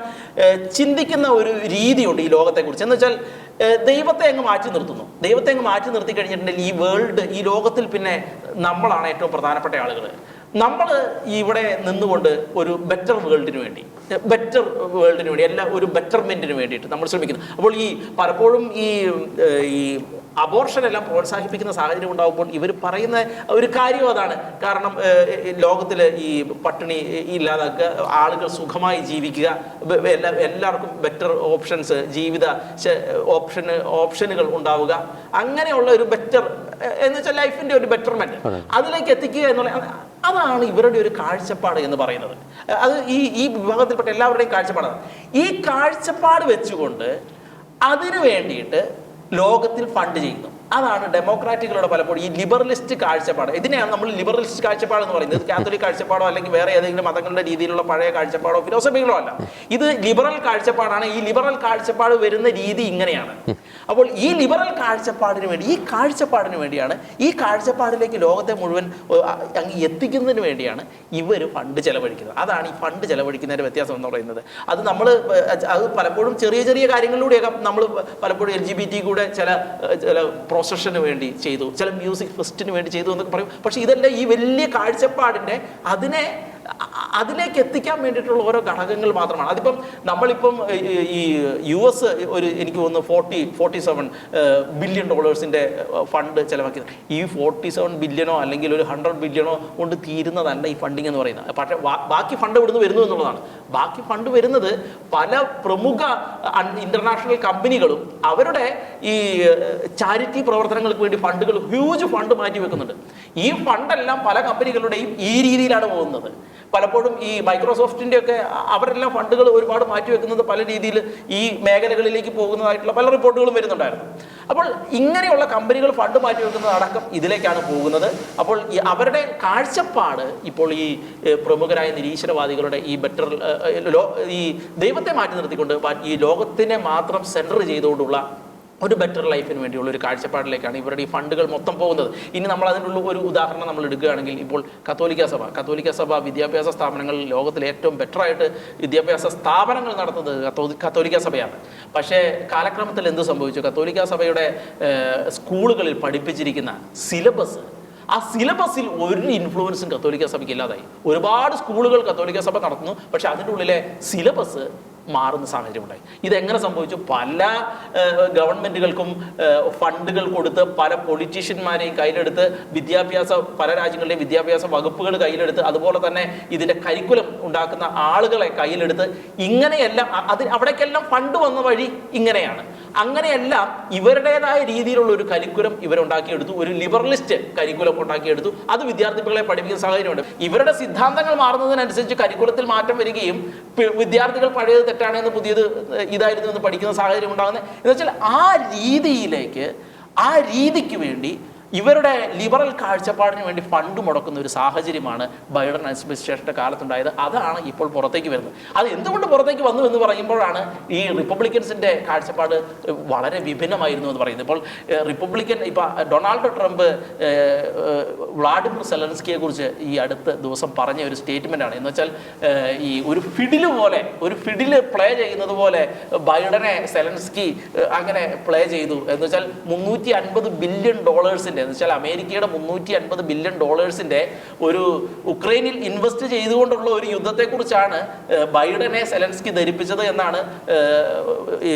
ചിന്തിക്കുന്ന ഒരു രീതിയുണ്ട് ഈ ലോകത്തെക്കുറിച്ച്. എന്ന് വെച്ചാൽ ദൈവത്തെ അങ്ങ് മാറ്റി നിർത്തുന്നു. ദൈവത്തെ അങ്ങ് മാറ്റി നിർത്തി കഴിഞ്ഞിട്ടുണ്ടെങ്കിൽ ഈ ലോകത്തിൽ പിന്നെ നമ്മളാണ് ഏറ്റവും പ്രധാനപ്പെട്ട ആളുകൾ. നമ്മൾ ഇവിടെ നിന്നുകൊണ്ട് ഒരു ബെറ്റർ വേൾഡിന് വേണ്ടി എല്ലാം ഒരു ബെറ്റർമെന്റിന് വേണ്ടിയിട്ട് നമ്മൾ ശ്രമിക്കുന്നു. അപ്പോൾ പലപ്പോഴും ഈ അബോർഷൻ എല്ലാം പ്രോത്സാഹിപ്പിക്കുന്ന സാഹചര്യം ഉണ്ടാകുമ്പോൾ ഇവർ പറയുന്ന ഒരു കാര്യം അതാണ്. കാരണം ലോകത്തിൽ ഈ പട്ടിണി ഇല്ലാതാക്കുക, ആളുകൾ സുഖമായി ജീവിക്കുക, എല്ലാവർക്കും ബെറ്റർ ഓപ്ഷൻസ്, ജീവിത ഓപ്ഷനുകൾ ഉണ്ടാവുക, അങ്ങനെയുള്ള ഒരു ബെറ്റർ എന്ന് വെച്ചാൽ ലൈഫിന്റെ ഒരു ബെറ്റർമെന്റ് അതിലേക്ക് എത്തിക്കുക എന്നുള്ള, അതാണ് ഇവരുടെ ഒരു കാഴ്ചപ്പാട് എന്ന് പറയുന്നത്. അത് ഈ വിഭാഗത്തിൽപ്പെട്ട എല്ലാവരുടെയും കാഴ്ചപ്പാടാണ്. ഈ കാഴ്ചപ്പാട് വെച്ചുകൊണ്ട് അതിനു വേണ്ടിയിട്ട് ലോകത്തിൽ ഫണ്ട് ചെയ്യുന്നു. അതാണ് ഡെമോക്രാറ്റുകളുടെ പലപ്പോഴും ഈ ലിബറലിസ്റ്റ് കാഴ്ചപ്പാട്. ഇതിനെയാണ് നമ്മൾ ലിബറലിസ്റ്റ് കാഴ്ചപ്പാട് എന്ന് പറയുന്നത്. കാത്തലിക് കാഴ്ചപ്പാടോ അല്ലെങ്കിൽ വേറെ ഏതെങ്കിലും മതങ്ങളുടെ രീതിയിലുള്ള പഴയ കാഴ്ചപ്പാടോ ഫിലോസഫികളോ അല്ല. ഇത് ലിബറൽ കാഴ്ചപ്പാടാണ്. ഈ ലിബറൽ കാഴ്ചപ്പാട് വരുന്ന രീതി ഇങ്ങനെയാണ്. അപ്പോൾ ഈ ലിബറൽ കാഴ്ചപ്പാടിന് വേണ്ടി, ഈ കാഴ്ചപ്പാടിന് വേണ്ടിയാണ്, ഈ കാഴ്ചപ്പാടിലേക്ക് ലോകത്തെ മുഴുവൻ അങ്ങ് എത്തിക്കുന്നതിന് വേണ്ടിയാണ് ഇവർ ഫണ്ട് ചെലവഴിക്കുന്നത്. അതാണ് ഈ ഫണ്ട് ചെലവഴിക്കുന്നതിന്റെ വ്യത്യാസം എന്ന് പറയുന്നത്. അത് നമ്മൾ അത് പലപ്പോഴും ചെറിയ ചെറിയ കാര്യങ്ങളിലൂടെയൊക്കെ നമ്മൾ പലപ്പോഴും LGBT കൂടെ ചില പ്രൊസഷന് വേണ്ടി ചെയ്തു, ചില മ്യൂസിക് ഫെസ്റ്റിന് വേണ്ടി ചെയ്തു എന്നൊക്കെ പറയും. പക്ഷെ ഇതെല്ലാം ഈ വലിയ കാഴ്ചപ്പാടിന്റെ അതിലേക്ക് എത്തിക്കാൻ വേണ്ടിയിട്ടുള്ള ഓരോ ഘടകങ്ങൾ മാത്രമാണ്. അതിപ്പം നമ്മളിപ്പം ഈ US ഒരു എനിക്ക് തോന്നുന്നു $47 ബില്യൺ ഫണ്ട് ചെലവാക്കിയത്. ഈ 47 ബില്യണോ അല്ലെങ്കിൽ ഒരു 100 ബില്യണോ കൊണ്ട് തീരുന്നതല്ല ഈ ഫണ്ടിങ് എന്ന് പറയുന്നത്. പക്ഷേ ബാക്കി ഫണ്ട് ഇവിടുന്ന് വരുന്നു എന്നുള്ളതാണ്. ബാക്കി ഫണ്ട് വരുന്നത് പല പ്രമുഖ ഇന്റർനാഷണൽ കമ്പനികളും അവരുടെ ഈ ചാരിറ്റി പ്രവർത്തനങ്ങൾക്ക് വേണ്ടി ഫണ്ടുകൾ, ഹ്യൂജ് ഫണ്ട് മാറ്റി വെക്കുന്നുണ്ട്. ഈ ഫണ്ടെല്ലാം പല കമ്പനികളുടെയും ഈ രീതിയിലാണ് പോകുന്നത്. പലപ്പോഴും ഈ മൈക്രോസോഫ്റ്റിന്റെ ഒക്കെ അവരെല്ലാം ഫണ്ടുകൾ ഒരുപാട് മാറ്റിവെക്കുന്നത് പല രീതിയിൽ ഈ മേഖലകളിലേക്ക് പോകുന്നതായിട്ടുള്ള പല റിപ്പോർട്ടുകളും വരുന്നുണ്ടായിരുന്നു. അപ്പോൾ ഇങ്ങനെയുള്ള കമ്പനികൾ ഫണ്ട് മാറ്റിവെക്കുന്നത് അടക്കം ഇതിലേക്കാണ് പോകുന്നത്. അപ്പോൾ ഈ അവരുടെ കാഴ്ചപ്പാട് ഇപ്പോൾ ഈ പ്രമുഖരായ നിരീശ്വരവാദികളുടെ ഈ ഈ ദൈവത്തെ മാറ്റി നിർത്തിക്കൊണ്ട് ഈ ലോകത്തിനെ മാത്രം സെൻറ്റർ ചെയ്തുകൊണ്ടുള്ള ഒരു ബെറ്റർ ലൈഫിന് വേണ്ടിയുള്ള ഒരു കാഴ്ചപ്പാടിലേക്കാണ് ഇവരുടെ ഈ ഫണ്ടുകൾ മൊത്തം പോകുന്നത്. ഇനി നമ്മൾ അതിനുള്ള ഒരു ഉദാഹരണം നമ്മൾ എടുക്കുകയാണെങ്കിൽ, ഇപ്പോൾ കത്തോലിക്ക സഭ വിദ്യാഭ്യാസ സ്ഥാപനങ്ങളിൽ ലോകത്തിലെ ഏറ്റവും ബെറ്ററായിട്ട് വിദ്യാഭ്യാസ സ്ഥാപനങ്ങൾ നടത്തുന്നത് കത്തോലിക്ക സഭയാണ്. പക്ഷേ കാലക്രമത്തിൽ എന്ത് സംഭവിച്ചു? കത്തോലിക്ക സഭയുടെ സ്കൂളുകളിൽ പഠിപ്പിച്ചിരിക്കുന്ന സിലബസ്, ആ സിലബസിൽ ഒരു ഇൻഫ്ലുവൻസും കത്തോലിക്ക സഭയ്ക്ക് ഇല്ലാതായി. ഒരുപാട് സ്കൂളുകൾ കത്തോലിക്ക സഭ നടത്തുന്നു, പക്ഷെ അതിൻ്റെ ഉള്ളിലെ സിലബസ് മാറുന്ന സാഹചര്യം ഉണ്ടായി. ഇതെങ്ങനെ സംഭവിച്ചു? പല ഗവൺമെന്റുകൾക്കും ഫണ്ടുകൾ കൊടുത്ത്, പല പൊളിറ്റീഷ്യന്മാരെയും കയ്യിലെടുത്ത്, പല രാജ്യങ്ങളുടെയും വിദ്യാഭ്യാസ വകുപ്പുകൾ കയ്യിലെടുത്ത്, അതുപോലെ തന്നെ ഇതിന്റെ കരിക്കുലം ഉണ്ടാക്കുന്ന ആളുകളെ കയ്യിലെടുത്ത്, ഇങ്ങനെയെല്ലാം അവിടേക്കെല്ലാം ഫണ്ട് വന്ന വഴി ഇങ്ങനെയാണ്. അങ്ങനെയെല്ലാം ഇവരുടേതായ രീതിയിലുള്ള ഒരു കരിക്കുലം ഇവരുണ്ടാക്കിയെടുത്തു, ഒരു ലിബറലിസ്റ്റ് കരിക്കുലം ഉണ്ടാക്കിയെടുത്തു. അത് വിദ്യാർത്ഥികളെ പഠിപ്പിക്കുന്ന സാഹചര്യമുണ്ട്. ഇവരുടെ സിദ്ധാന്തങ്ങൾ മാറുന്നതിനനുസരിച്ച് കരിക്കുലത്തിൽ മാറ്റം വരികയും വിദ്യാർത്ഥികൾ പഴയത് തെറ്റാണെന്ന് പുതിയത് ഇതായിരുന്നു എന്ന് പഠിക്കുന്ന സാഹചര്യം ഉണ്ടാകുന്നത്. എന്ന് വെച്ചാൽ ആ രീതിക്ക് വേണ്ടി ഇവരുടെ ലിബറൽ കാഴ്ചപ്പാടിന് വേണ്ടി ഫണ്ട് മുടക്കുന്ന ഒരു സാഹചര്യമാണ് ബൈഡൻ അഡ്മിനിസ്ട്രേഷന്റെ കാലത്തുണ്ടായത്. അതാണ് ഇപ്പോൾ പുറത്തേക്ക് വരുന്നത്. അത് എന്തുകൊണ്ട് പുറത്തേക്ക് വന്നു എന്ന് പറയുമ്പോഴാണ് ഈ റിപ്പബ്ലിക്കൻസിന്റെ കാഴ്ചപ്പാട് വളരെ വിഭിന്നമായിരുന്നു എന്ന് പറയുന്നത്. ഇപ്പോൾ ഡൊണാൾഡ് ട്രംപ് വ്ളാഡിമിർ സെലൻസ്കിയെ കുറിച്ച് ഈ അടുത്ത ദിവസം പറഞ്ഞ ഒരു സ്റ്റേറ്റ്മെന്റ് ആണ്. എന്ന് വെച്ചാൽ ഈ ഒരു ഫിഡില് പ്ലേ ചെയ്യുന്നത് പോലെ ബൈഡനെ സെലൻസ്കി അങ്ങനെ പ്ലേ ചെയ്തു. എന്ന് വെച്ചാൽ $350 ബില്യൺ എന്ന് വെച്ചാൽ അമേരിക്കയുടെ $350 ബില്യൺ ഒരു ഉക്രൈനിൽ ഇൻവെസ്റ്റ് ചെയ്തുകൊണ്ടുള്ള ഒരു യുദ്ധത്തെക്കുറിച്ചാണ് ബൈഡനെ സെലൻസ്കി ധരിപ്പിച്ചത് എന്നാണ് ഈ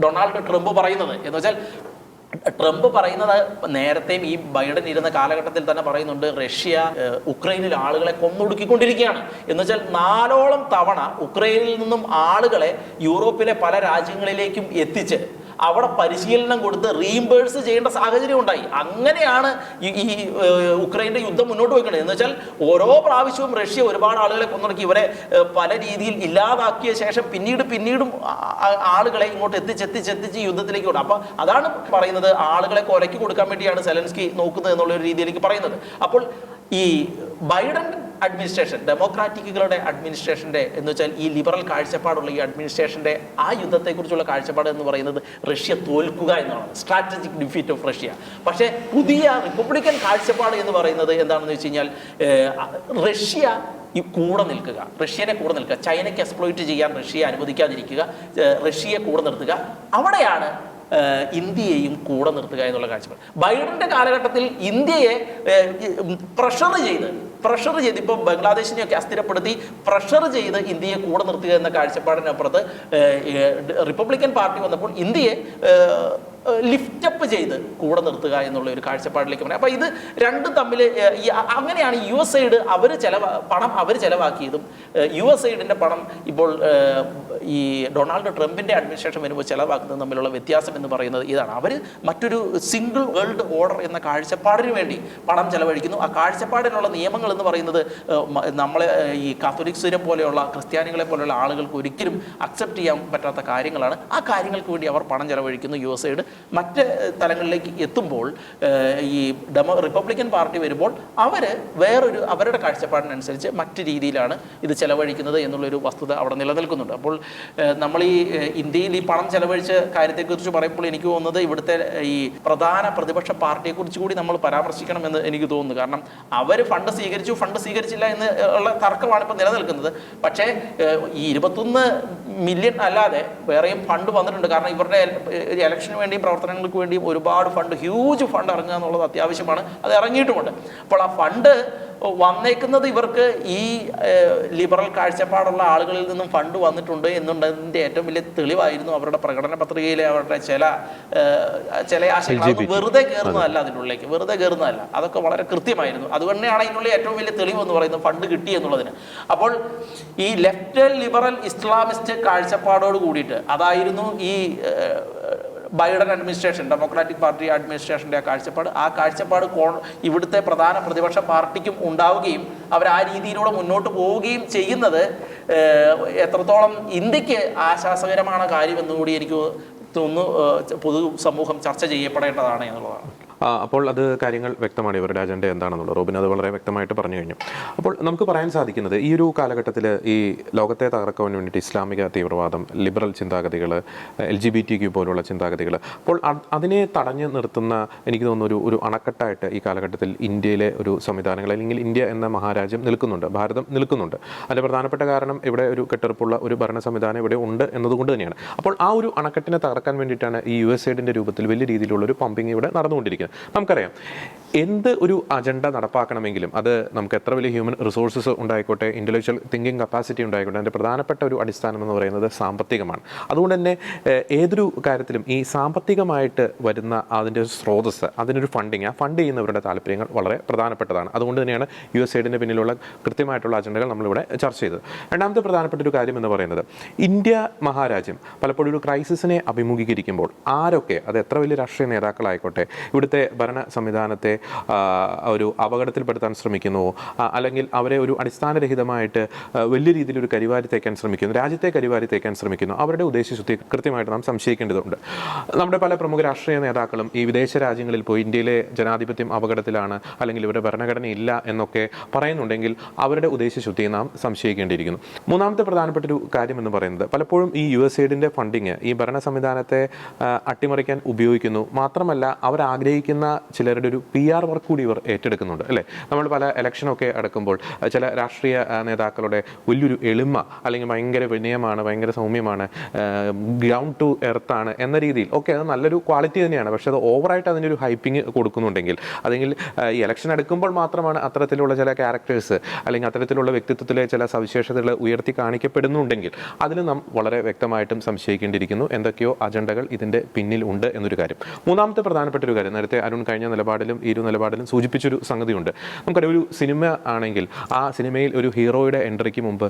ഡൊണാൾഡ് ട്രംപ് പറയുന്നത്. എന്ന് വെച്ചാൽ ട്രംപ് പറയുന്നത് നേരത്തെയും ഈ ബൈഡൻ ഇരുന്ന കാലഘട്ടത്തിൽ തന്നെ പറയുന്നുണ്ട്, റഷ്യ ഉക്രൈനിൽ ആളുകളെ കൊന്നൊടുക്കിക്കൊണ്ടിരിക്കുകയാണ്. എന്ന് വെച്ചാൽ 4ഓളം തവണ ഉക്രൈനിൽ നിന്നും ആളുകളെ യൂറോപ്പിലെ പല രാജ്യങ്ങളിലേക്കും എത്തിച്ച് അവിടെ പരിശീലനം കൊടുത്ത് റീഇംബേഴ്സ് ചെയ്യേണ്ട സാഹചര്യം ഉണ്ടായി. അങ്ങനെയാണ് ഈ ഉക്രൈൻ്റെ യുദ്ധം മുന്നോട്ട് പോയിക്കുന്നത്. എന്ന് വെച്ചാൽ ഓരോ പ്രാവശ്യവും റഷ്യ ഒരുപാട് ആളുകളെ കൊന്നൊടുക്കി ഇവരെ പല രീതിയിൽ ഇല്ലാതാക്കിയ ശേഷം പിന്നീടും ആളുകളെ ഇങ്ങോട്ട് എത്തിച്ച് യുദ്ധത്തിലേക്ക് വിടും. അപ്പം അതാണ് പറയുന്നത്, ആളുകളെ കൊലയ്ക്ക് കൊടുക്കാൻ വേണ്ടിയാണ് സെലൻസ്കി നോക്കുന്നത് എന്നുള്ള ഒരു രീതിയിലേക്ക് പറയുന്നത്. അപ്പോൾ ഈ ബൈഡൻ അഡ്മിനിസ്ട്രേഷൻ, ഡെമോക്രാറ്റിക്കുകളുടെ അഡ്മിനിസ്ട്രേഷന്റെ എന്ന് വെച്ചാൽ ഈ ലിബറൽ കാഴ്ചപ്പാടുള്ള ഈ അഡ്മിനിസ്ട്രേഷന്റെ ആ യുദ്ധത്തെക്കുറിച്ചുള്ള കാഴ്ചപ്പാട് എന്ന് പറയുന്നത് റഷ്യ തോൽക്കുക എന്നാണ്, സ്ട്രാറ്റജിക് ഡിഫീറ്റ് ഓഫ് റഷ്യ. പക്ഷേ പുതിയ റിപ്പബ്ലിക്കൻ കാഴ്ചപ്പാട് എന്ന് പറയുന്നത് എന്താണെന്ന് വെച്ച് കഴിഞ്ഞാൽ റഷ്യനെ കൂടെ നിൽക്കുക, ചൈനയ്ക്ക് എക്സ്പ്ലോയിറ്റ് ചെയ്യാൻ റഷ്യയെ അനുവദിക്കാതിരിക്കുക, റഷ്യയെ കൂടെ നിർത്തുക. അവിടെയാണ് ഇന്ത്യയെയും കൂടെ നിർത്തുക എന്നുള്ള കാഴ്ചപ്പാട്. ബൈഡന്റെ കാലഘട്ടത്തിൽ ഇന്ത്യയെ പ്രഷർ ചെയ്ത് ഇപ്പോൾ ബംഗ്ലാദേശിനെയൊക്കെ അസ്ഥിരപ്പെടുത്തി പ്രഷർ ചെയ്ത് ഇന്ത്യയെ കൂടെ നിർത്തുക എന്ന കാഴ്ചപ്പാടിനപ്പുറത്ത് റിപ്പബ്ലിക്കൻ പാർട്ടി വന്നപ്പോൾ ഇന്ത്യയെ ലിഫ്റ്റപ്പ് ചെയ്ത് കൂടെ നിർത്തുക എന്നുള്ള ഒരു കാഴ്ചപ്പാടിലേക്ക് പറയാം. അപ്പോൾ ഇത് രണ്ടും തമ്മിൽ അങ്ങനെയാണ് USAID പണം അവർ ചെലവാക്കിയതും USAIDന്റെ പണം ഇപ്പോൾ ഈ ഡൊണാൾഡ് ട്രംപിന്റെ അഡ്മിനിസ്ട്രേഷൻ വരുമ്പോൾ ചെലവാക്കുന്നതും തമ്മിലുള്ള വ്യത്യാസം എന്ന് പറയുന്നത് ഇതാണ്. അവർ മറ്റൊരു സിംഗിൾ വേൾഡ് ഓർഡർ എന്ന കാഴ്ചപ്പാടിന് വേണ്ടി പണം ചെലവഴിക്കുന്നു. ആ കാഴ്ചപ്പാടിനുള്ള നിയമങ്ങൾ എന്ന് പറയുന്നത് നമ്മളെ ഈ കാത്തോലിക്സിനെ പോലെയുള്ള ക്രിസ്ത്യാനികളെ പോലെയുള്ള ആളുകൾക്ക് ഒരിക്കലും അക്സെപ്റ്റ് ചെയ്യാൻ പറ്റാത്ത കാര്യങ്ങളാണ്. ആ കാര്യങ്ങൾക്ക് വേണ്ടി അവർ പണം ചെലവഴിക്കുന്നു USAID. മറ്റ് തലങ്ങളിലേക്ക് എത്തുമ്പോൾ ഈ റിപ്പബ്ലിക്കൻ പാർട്ടി വരുമ്പോൾ അവരുടെ കാഴ്ചപ്പാടിനനുസരിച്ച് മറ്റ് രീതിയിലാണ് ഇത് ചെലവഴിക്കുന്നത് എന്നുള്ളൊരു വസ്തുത അവിടെ നിലനിൽക്കുന്നുണ്ട്. അപ്പോൾ നമ്മൾ ഈ ഇന്ത്യയിൽ ഈ പണം ചെലവഴിച്ച കാര്യത്തെക്കുറിച്ച് പറയുമ്പോൾ എനിക്ക് തോന്നുന്നത് ഇവിടുത്തെ ഈ പ്രധാന പ്രതിപക്ഷ പാർട്ടിയെക്കുറിച്ച് കൂടി നമ്മൾ പരാമർശിക്കണമെന്ന് എനിക്ക് തോന്നുന്നു. കാരണം അവർ ഫണ്ട് സ്വീകരിച്ചില്ല എന്ന് ഉള്ള തർക്കമാണ് ഇപ്പോൾ നിലനിൽക്കുന്നത്. പക്ഷേ ഈ 21 മില്യൺ അല്ലാതെ വേറെയും ഫണ്ട് വന്നിട്ടുണ്ട്. കാരണം ഇവരുടെ ഇലക്ഷന് വേണ്ടിയും പ്രവർത്തനങ്ങൾക്ക് വേണ്ടിയും ഒരുപാട് ഫണ്ട്, ഹ്യൂജ് ഫണ്ട് ഇറങ്ങുക എന്നുള്ളത് അത്യാവശ്യമാണ്. അത് ഇറങ്ങിയിട്ടുമുണ്ട്. അപ്പോൾ ആ ഫണ്ട് വന്നേക്കുന്നത് ഇവർക്ക് ഈ ലിബറൽ കാഴ്ചപ്പാടുള്ള ആളുകളിൽ നിന്നും ഫണ്ട് വന്നിട്ടുണ്ട് എന്നുള്ളതിൻ്റെ ഏറ്റവും വലിയ തെളിവായിരുന്നു അവരുടെ പ്രകടന പത്രികയിലെ അവരുടെ ചില ആശയങ്ങൾ. വെറുതെ കയറുന്നതല്ല, അതിനുള്ളിലേക്ക് വെറുതെ കയറുന്നതല്ല, അതൊക്കെ വളരെ കൃത്യമായിരുന്നു. അതുതന്നെയാണ് അതിനുള്ള ഏറ്റവും വലിയ തെളിവ് എന്ന് പറയുന്നത്, ഫണ്ട് കിട്ടി എന്നുള്ളതിന്. അപ്പോൾ ഈ ലെഫ്റ്റ് ലിബറൽ ഇസ്ലാമിസ്റ്റ് കാഴ്ചപ്പാടോട് കൂടിയിട്ട് അതായിരുന്നു ഈ ബൈഡൻ അഡ്മിനിസ്ട്രേഷൻ, ഡെമോക്രാറ്റിക് പാർട്ടി അഡ്മിനിസ്ട്രേഷൻ്റെ ആ കാഴ്ചപ്പാട് ഇവിടുത്തെ പ്രധാന പ്രതിപക്ഷ പാർട്ടിക്കും ഉണ്ടാവുകയും അവർ ആ രീതിയിലൂടെ മുന്നോട്ട് പോവുകയും ചെയ്യുന്നത് എത്രത്തോളം ഇന്ത്യക്ക് ആശ്വാസകരമാണ് കാര്യമെന്നുകൂടി എനിക്ക് തോന്നുന്നു പൊതു സമൂഹം ചർച്ച ചെയ്യപ്പെടേണ്ടതാണ് എന്നുള്ളതാണ്. അപ്പോൾ അത് കാര്യങ്ങൾ വ്യക്തമാണ്, ഇവരുടെ അജണ്ട എന്താണെന്നുള്ളത് റോബിൻ അത് വളരെ വ്യക്തമായിട്ട് പറഞ്ഞു കഴിഞ്ഞു. അപ്പോൾ നമുക്ക് പറയാൻ സാധിക്കുന്നത് ഈ ഒരു കാലഘട്ടത്തിൽ ഈ ലോകത്തെ തകർക്കാൻ വേണ്ടിയിട്ട് ഇസ്ലാമിക തീവ്രവാദം, ലിബറൽ ചിന്താഗതികൾ, LGBTQ പോലുള്ള ചിന്താഗതികൾ, അപ്പോൾ അതിനെ തടഞ്ഞു നിർത്തുന്ന എനിക്ക് തോന്നുന്നു ഒരു അണക്കെട്ടായിട്ട് ഈ കാലഘട്ടത്തിൽ ഇന്ത്യയിലെ ഒരു സംവിധാനങ്ങൾ അല്ലെങ്കിൽ ഇന്ത്യ എന്ന മഹാരാജ്യം നിൽക്കുന്നുണ്ട്, ഭാരതം നിൽക്കുന്നുണ്ട്. അതിൻ്റെ പ്രധാനപ്പെട്ട കാരണം ഇവിടെ ഒരു കെട്ടുറപ്പുള്ള ഒരു ഭരണ സംവിധാനം ഇവിടെ ഉണ്ട് എന്നതുകൊണ്ട് തന്നെയാണ്. അപ്പോൾ ആ ഒരു അണക്കെട്ടിനെ തകർക്കാൻ വേണ്ടിയിട്ടാണ് ഈ USAID രൂപത്തിൽ വലിയ രീതിയിലുള്ള ഒരു പമ്പിങ് ഇവിടെ നടന്നുകൊണ്ടിരിക്കുന്നത്. നമുക്കറിയാം, എന്ത് ഒരു അജണ്ട നടപ്പാക്കണമെങ്കിലും അത് നമുക്ക് എത്ര വലിയ ഹ്യൂമൻ റിസോഴ്സസ് ഉണ്ടായിക്കോട്ടെ, ഇൻ്റലക്ച്വൽ തിങ്കിങ് കപ്പാസിറ്റി ഉണ്ടായിക്കോട്ടെ, അതിൻ്റെ പ്രധാനപ്പെട്ട ഒരു അടിസ്ഥാനം എന്ന് പറയുന്നത് സാമ്പത്തികമാണ്. അതുകൊണ്ട് തന്നെ ഏതൊരു കാര്യത്തിലും ഈ സാമ്പത്തികമായിട്ട് വരുന്ന അതിൻ്റെ ഒരു സ്രോതസ്സ്, അതിനൊരു ഫണ്ടിങ്, ആ ഫണ്ട് ചെയ്യുന്നവരുടെ താല്പര്യങ്ങൾ വളരെ പ്രധാനപ്പെട്ടതാണ്. അതുകൊണ്ട് തന്നെയാണ് USAID പിന്നിലുള്ള കൃത്യമായിട്ടുള്ള അജണ്ടകൾ നമ്മളിവിടെ ചർച്ച ചെയ്തത്. രണ്ടാമത്തെ പ്രധാനപ്പെട്ട ഒരു കാര്യം എന്ന് പറയുന്നത്, ഇന്ത്യ മഹാരാജ്യം പലപ്പോഴും ഒരു ക്രൈസിസിനെ അഭിമുഖീകരിക്കുമ്പോൾ ആരൊക്കെ, അത് എത്ര വലിയ രാഷ്ട്രീയ നേതാക്കളായിക്കോട്ടെ, ഇവിടുത്തെ ഭരണ സംവിധാനത്തെ ഒരു അപകടത്തിൽപ്പെടുത്താൻ ശ്രമിക്കുന്നുവോ, അല്ലെങ്കിൽ അവരെ ഒരു അടിസ്ഥാനരഹിതമായിട്ട് വലിയ രീതിയിൽ ഒരു കരിവാരി തേക്കാൻ ശ്രമിക്കുന്നു, രാജ്യത്തെ കരിവാരി തേക്കാൻ ശ്രമിക്കുന്നു, അവരുടെ ഉദ്ദേശശുദ്ധി കൃത്യമായിട്ട് നാം സംശയിക്കേണ്ടതുണ്ട്. നമ്മുടെ പല പ്രമുഖ രാഷ്ട്രീയ നേതാക്കളും ഈ വിദേശ രാജ്യങ്ങളിൽ പോയി ഇന്ത്യയിലെ ജനാധിപത്യം അപകടത്തിലാണ് അല്ലെങ്കിൽ ഇവരുടെ ഭരണഘടന ഇല്ല എന്നൊക്കെ പറയുന്നുണ്ടെങ്കിൽ അവരുടെ ഉദ്ദേശശുദ്ധിയെ നാം സംശയിക്കേണ്ടിയിരിക്കുന്നു. മൂന്നാമത്തെ പ്രധാനപ്പെട്ട ഒരു കാര്യം എന്ന് പറയുന്നത്, പലപ്പോഴും ഈ USAID ഫണ്ടിങ് ഈ ഭരണ സംവിധാനത്തെ അട്ടിമറിക്കാൻ ഉപയോഗിക്കുന്നു. മാത്രമല്ല അവർ ആഗ്രഹിക്കുന്ന ചിലരുടെ ഒരു PR വർക്ക് കൂടി ഇവർ ഏറ്റെടുക്കുന്നുണ്ട്, അല്ലേ? നമ്മൾ പല ഇലക്ഷനൊക്കെ അടക്കുമ്പോൾ ചില രാഷ്ട്രീയ നേതാക്കളുടെ വലിയൊരു എളിമ അല്ലെങ്കിൽ ഭയങ്കര വിനയമാണ്, ഭയങ്കര സൗമ്യമാണ്, ഗ്രൗണ്ട് ടു എർത്താണ് എന്ന രീതിയിൽ ഒക്കെ അത് നല്ലൊരു ക്വാളിറ്റി തന്നെയാണ്. പക്ഷേ അത് ഓവറായിട്ട് അതിനൊരു ഹൈപ്പിംഗ് കൊടുക്കുന്നുണ്ടെങ്കിൽ, അല്ലെങ്കിൽ ഈ ഇലക്ഷൻ എടുക്കുമ്പോൾ മാത്രമാണ് അത്തരത്തിലുള്ള ചില ക്യാരക്ടേഴ്സ് അല്ലെങ്കിൽ അത്തരത്തിലുള്ള വ്യക്തിത്വത്തിലെ ചില സവിശേഷതകൾ ഉയർത്തി കാണിക്കപ്പെടുന്നുണ്ടെങ്കിൽ അതിൽ നാം വളരെ വ്യക്തമായിട്ടും സംശയിക്കേണ്ടിയിരിക്കുന്നു. എന്തൊക്കെയോ അജണ്ടകൾ ഇതിൻ്റെ പിന്നിൽ ഉണ്ട് എന്നൊരു കാര്യം. മൂന്നാമത്തെ പ്രധാനപ്പെട്ട ഒരു കാര്യം, നേരത്തെ അരുൺ കഴിഞ്ഞ നിലപാടിലും ഈ ഒരു നിലപാടിലും സൂചിപ്പിച്ചൊരു സംഗതിയുണ്ട്. നമുക്കറിയാം, ഒരു സിനിമ ആണെങ്കിൽ ആ സിനിമയിൽ ഒരു ഹീറോയുടെ എൻട്രിക്ക് മുമ്പ്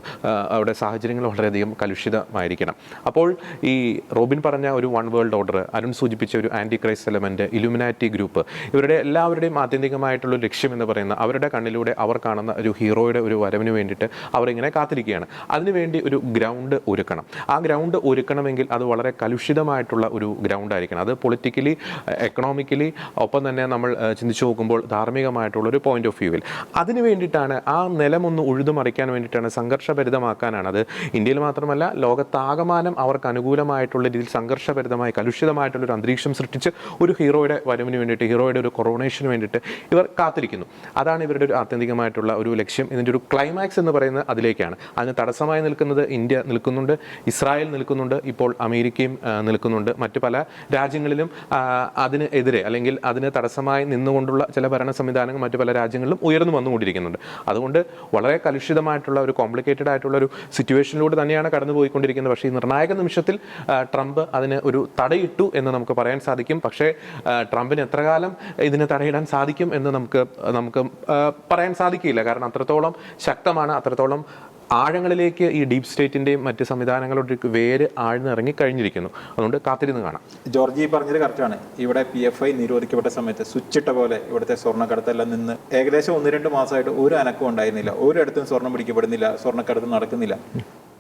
അവിടെ സാഹചര്യങ്ങൾ വളരെയധികം കലുഷിതമായിരിക്കണം. അപ്പോൾ ഈ റോബിൻ പറഞ്ഞ ഒരു വൺ വേൾഡ് ഓർഡർ, അരുൺ സൂചിപ്പിച്ച ഒരു Antichrist element, Illuminati group, ഇവരുടെ എല്ലാവരുടെയും ആത്യന്തികമായിട്ടുള്ള ലക്ഷ്യം എന്ന് പറയുന്ന അവരുടെ കണ്ണിലൂടെ അവർ കാണുന്ന ഒരു ഹീറോയുടെ ഒരു വരവിന് വേണ്ടിയിട്ട് അവരിങ്ങനെ കാത്തിരിക്കുകയാണ്. അതിനുവേണ്ടി ഒരു ഗ്രൗണ്ട് ഒരുക്കണം. ആ ഗ്രൗണ്ട് ഒരുക്കണമെങ്കിൽ അത് വളരെ കലുഷിതമായിട്ടുള്ള ഒരു ഗ്രൗണ്ട് ആയിരിക്കണം. അത് പൊളിറ്റിക്കലി, എക്കണോമിക്കലി, ഒപ്പം തന്നെ നമ്മൾ ചിന്തിച്ചു നോക്കുമ്പോൾ ധാർമ്മികമായിട്ടുള്ളൊരു പോയിന്റ് ഓഫ് വ്യൂവിൽ അതിന് വേണ്ടിയിട്ടാണ്, ആ നിലമൊന്ന് ഉഴുതുമറിക്കാൻ വേണ്ടിയിട്ടാണ്, സംഘർഷഭരിതമാക്കാനാണ്. അത് ഇന്ത്യയിൽ മാത്രമല്ല ലോകത്താകമാനം അവർക്ക് അനുകൂലമായിട്ടുള്ള രീതിയിൽ സംഘർഷഭരിതമായി കലുഷിതമായിട്ടുള്ളൊരു അന്തരീക്ഷം സൃഷ്ടിച്ച് ഒരു ഹീറോയുടെ വരവിന് വേണ്ടിയിട്ട്, ഹീറോയുടെ ഒരു കൊറോണേഷന് വേണ്ടിയിട്ട് ഇവർ കാത്തിരിക്കുന്നു. അതാണ് ഇവരുടെ ഒരു ആത്യന്തികമായിട്ടുള്ള ഒരു ലക്ഷ്യം. ഇതിൻ്റെ ഒരു ക്ലൈമാക്സ് എന്ന് പറയുന്നത് അതിലേക്കാണ്. അതിന് തടസ്സമായി നിൽക്കുന്നത് ഇന്ത്യ നിൽക്കുന്നുണ്ട്, ഇസ്രായേൽ നിൽക്കുന്നുണ്ട്, ഇപ്പോൾ അമേരിക്കയും നിൽക്കുന്നുണ്ട്. മറ്റു പല രാജ്യങ്ങളിലും അതിന് എതിരെ അല്ലെങ്കിൽ അതിന് തടസ്സമായി നിന്നുകൊണ്ടുള്ള ചില ഭരണ സംവിധാനങ്ങൾ മറ്റു പല രാജ്യങ്ങളിലും ഉയർന്നു വന്നുകൊണ്ടിരിക്കുന്നുണ്ട്. അതുകൊണ്ട് വളരെ കലുഷിതമായിട്ടുള്ള ഒരു കോംപ്ലിക്കേറ്റഡ് ആയിട്ടുള്ള ഒരു സിറ്റുവേഷനിലൂടെ തന്നെയാണ് കടന്നുപോയിക്കൊണ്ടിരിക്കുന്നത്. പക്ഷേ ഈ നിർണായക നിമിഷത്തിൽ ട്രംപ് അതിന് ഒരു തടയിട്ടു എന്ന് നമുക്ക് പറയാൻ സാധിക്കും. പക്ഷേ ട്രംപിന് എത്ര കാലം ഇതിന് തടയിടാൻ സാധിക്കും എന്ന് നമുക്ക് പറയാൻ സാധിക്കില്ല. കാരണം അത്രത്തോളം ശക്തമാണ്, അത്രത്തോളം ആഴങ്ങളിലേക്ക് ഈ ഡീപ് സ്റ്റേറ്റിൻ്റെയും മറ്റ് സംവിധാനങ്ങളുടെ വേര് ആഴ്ന്നിറങ്ങി കഴിഞ്ഞിരിക്കുന്നു. അതുകൊണ്ട് കാത്തിരുന്ന് കാണാം. ജോർജി പറഞ്ഞത് കറക്റ്റാണ്. ഇവിടെ PFI നിരോധിക്കപ്പെട്ട സമയത്ത് സ്വിച്ചിട്ട പോലെ ഇവിടുത്തെ സ്വർണ്ണക്കടത്തെല്ലാം നിന്ന് ഏകദേശം 1-2 മാസമായിട്ട് ഒരു അനക്കവും ഉണ്ടായിരുന്നില്ല. ഒരിടത്തും സ്വർണ്ണം പിടിക്കപ്പെടുന്നില്ല, സ്വർണ്ണക്കടത്ത് നടക്കുന്നില്ല.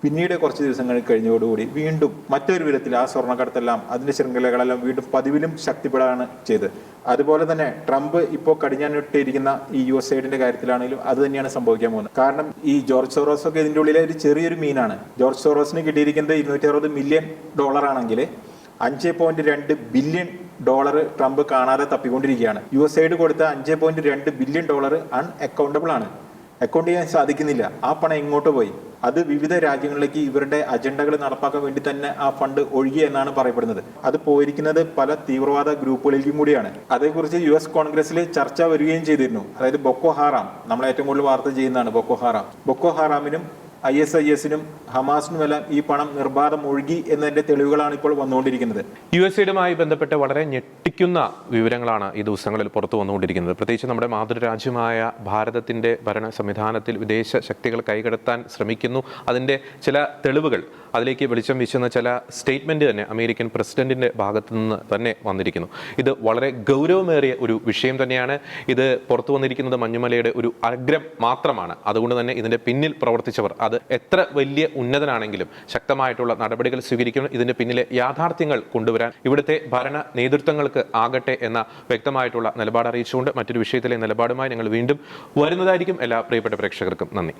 പിന്നീട് കുറച്ച് ദിവസങ്ങൾ കഴിഞ്ഞതോടുകൂടി വീണ്ടും മറ്റൊരു വിധത്തിൽ ആ സ്വർണ്ണക്കടത്തെല്ലാം അതിന്റെ ശൃംഖലകളെല്ലാം വീണ്ടും പതിവിലും ശക്തിപ്പെടാണ് ചെയ്തത്. അതുപോലെ തന്നെ ട്രംപ് ഇപ്പോൾ കടിഞ്ഞാണിട്ടിരിക്കുന്ന ഈ USAIDന്റെ കാര്യത്തിലാണെങ്കിലും അത് തന്നെയാണ് സംഭവിക്കാൻ പോകുന്നത്. കാരണം ഈ ജോർജ് സോറോസ് ഒക്കെ ഇതിന്റെ ഉള്ളിലെ ഒരു ചെറിയൊരു മീനാണ്. ജോർജ് സോറോസിന് കിട്ടിയിരിക്കുന്നത് $260 മില്യൺ ആണെങ്കിൽ 5.2 ബില്യൺ ട്രംപ് കാണാതെ തപ്പിക്കൊണ്ടിരിക്കുകയാണ്. USAID കൊടുത്ത $5.2 ബില്യൺ അൺഅക്കൗണ്ടബിൾ ആണ്, അക്കൗണ്ട് ചെയ്യാൻ സാധിക്കുന്നില്ല. ആ പണം എങ്ങോട്ട് പോയി? അത് വിവിധ രാജ്യങ്ങളിലേക്ക് ഇവരുടെ അജണ്ടകൾ നടപ്പാക്കാൻ വേണ്ടി തന്നെ ആ ഫണ്ട് ഒഴുകി എന്നാണ് പറയപ്പെടുന്നത്. അത് പോയിരിക്കുന്നത് പല തീവ്രവാദ ഗ്രൂപ്പുകളിലേക്കും കൂടിയാണ്. അതേക്കുറിച്ച് US കോൺഗ്രസിൽ ചർച്ച വരികയും ചെയ്തിരുന്നു. അതായത് ബൊക്കോ ഹറാം, നമ്മൾ ഏറ്റവും കൂടുതൽ വാർത്ത ചെയ്യുന്നതാണ് ബൊക്കോ ഹറാമിനും ISISനും ഹമാസിനുമെല്ലാം ഈ പണം നിർബാധം ഒഴുകി എന്നതിന്റെ തെളിവുകളാണ് ഇപ്പോൾ വന്നുകൊണ്ടിരിക്കുന്നത്. USAIDുമായി ബന്ധപ്പെട്ട് വളരെ ഞെട്ടിക്കുന്ന വിവരങ്ങളാണ് ഈ ദിവസങ്ങളിൽ പുറത്തു വന്നുകൊണ്ടിരിക്കുന്നത്. പ്രത്യേകിച്ച് നമ്മുടെ മാതൃരാജ്യമായ ഭാരതത്തിന്റെ ഭരണ സംവിധാനത്തിൽ വിദേശ ശക്തികൾ കൈകടത്താൻ ശ്രമിക്കുന്നു. അതിന്റെ ചില തെളിവുകൾ, അതിലേക്ക് വെളിച്ചം വീശുന്ന ചില സ്റ്റേറ്റ്മെന്റ് തന്നെ അമേരിക്കൻ പ്രസിഡന്റിന്റെ ഭാഗത്തു നിന്ന് തന്നെ വന്നിരിക്കുന്നു. ഇത് വളരെ ഗൗരവമേറിയ ഒരു വിഷയം തന്നെയാണ്. ഇത് പുറത്തു വന്നിരിക്കുന്നത് മഞ്ഞുമലയുടെ ഒരു അഗ്രം മാത്രമാണ്. അതുകൊണ്ട് തന്നെ ഇതിന്റെ പിന്നിൽ പ്രവർത്തിച്ചവർ, അത് എത്ര വലിയ ഉന്നതനാണെങ്കിലും ശക്തമായിട്ടുള്ള നടപടികൾ സ്വീകരിക്കണം. ഇതിന്റെ പിന്നിലെ യാഥാർത്ഥ്യങ്ങൾ കൊണ്ടുവരാൻ ഇവിടുത്തെ ഭരണ നേതൃത്വങ്ങൾക്ക് ആകട്ടെ എന്ന വ്യക്തമായിട്ടുള്ള നിലപാട് അറിയിച്ചുകൊണ്ട് മറ്റൊരു വിഷയത്തിലെ നിലപാടുമായി ഞങ്ങൾ വീണ്ടും വരുന്നതായിരിക്കും. എല്ലാ പ്രിയപ്പെട്ട പ്രേക്ഷകർക്കും നന്ദി.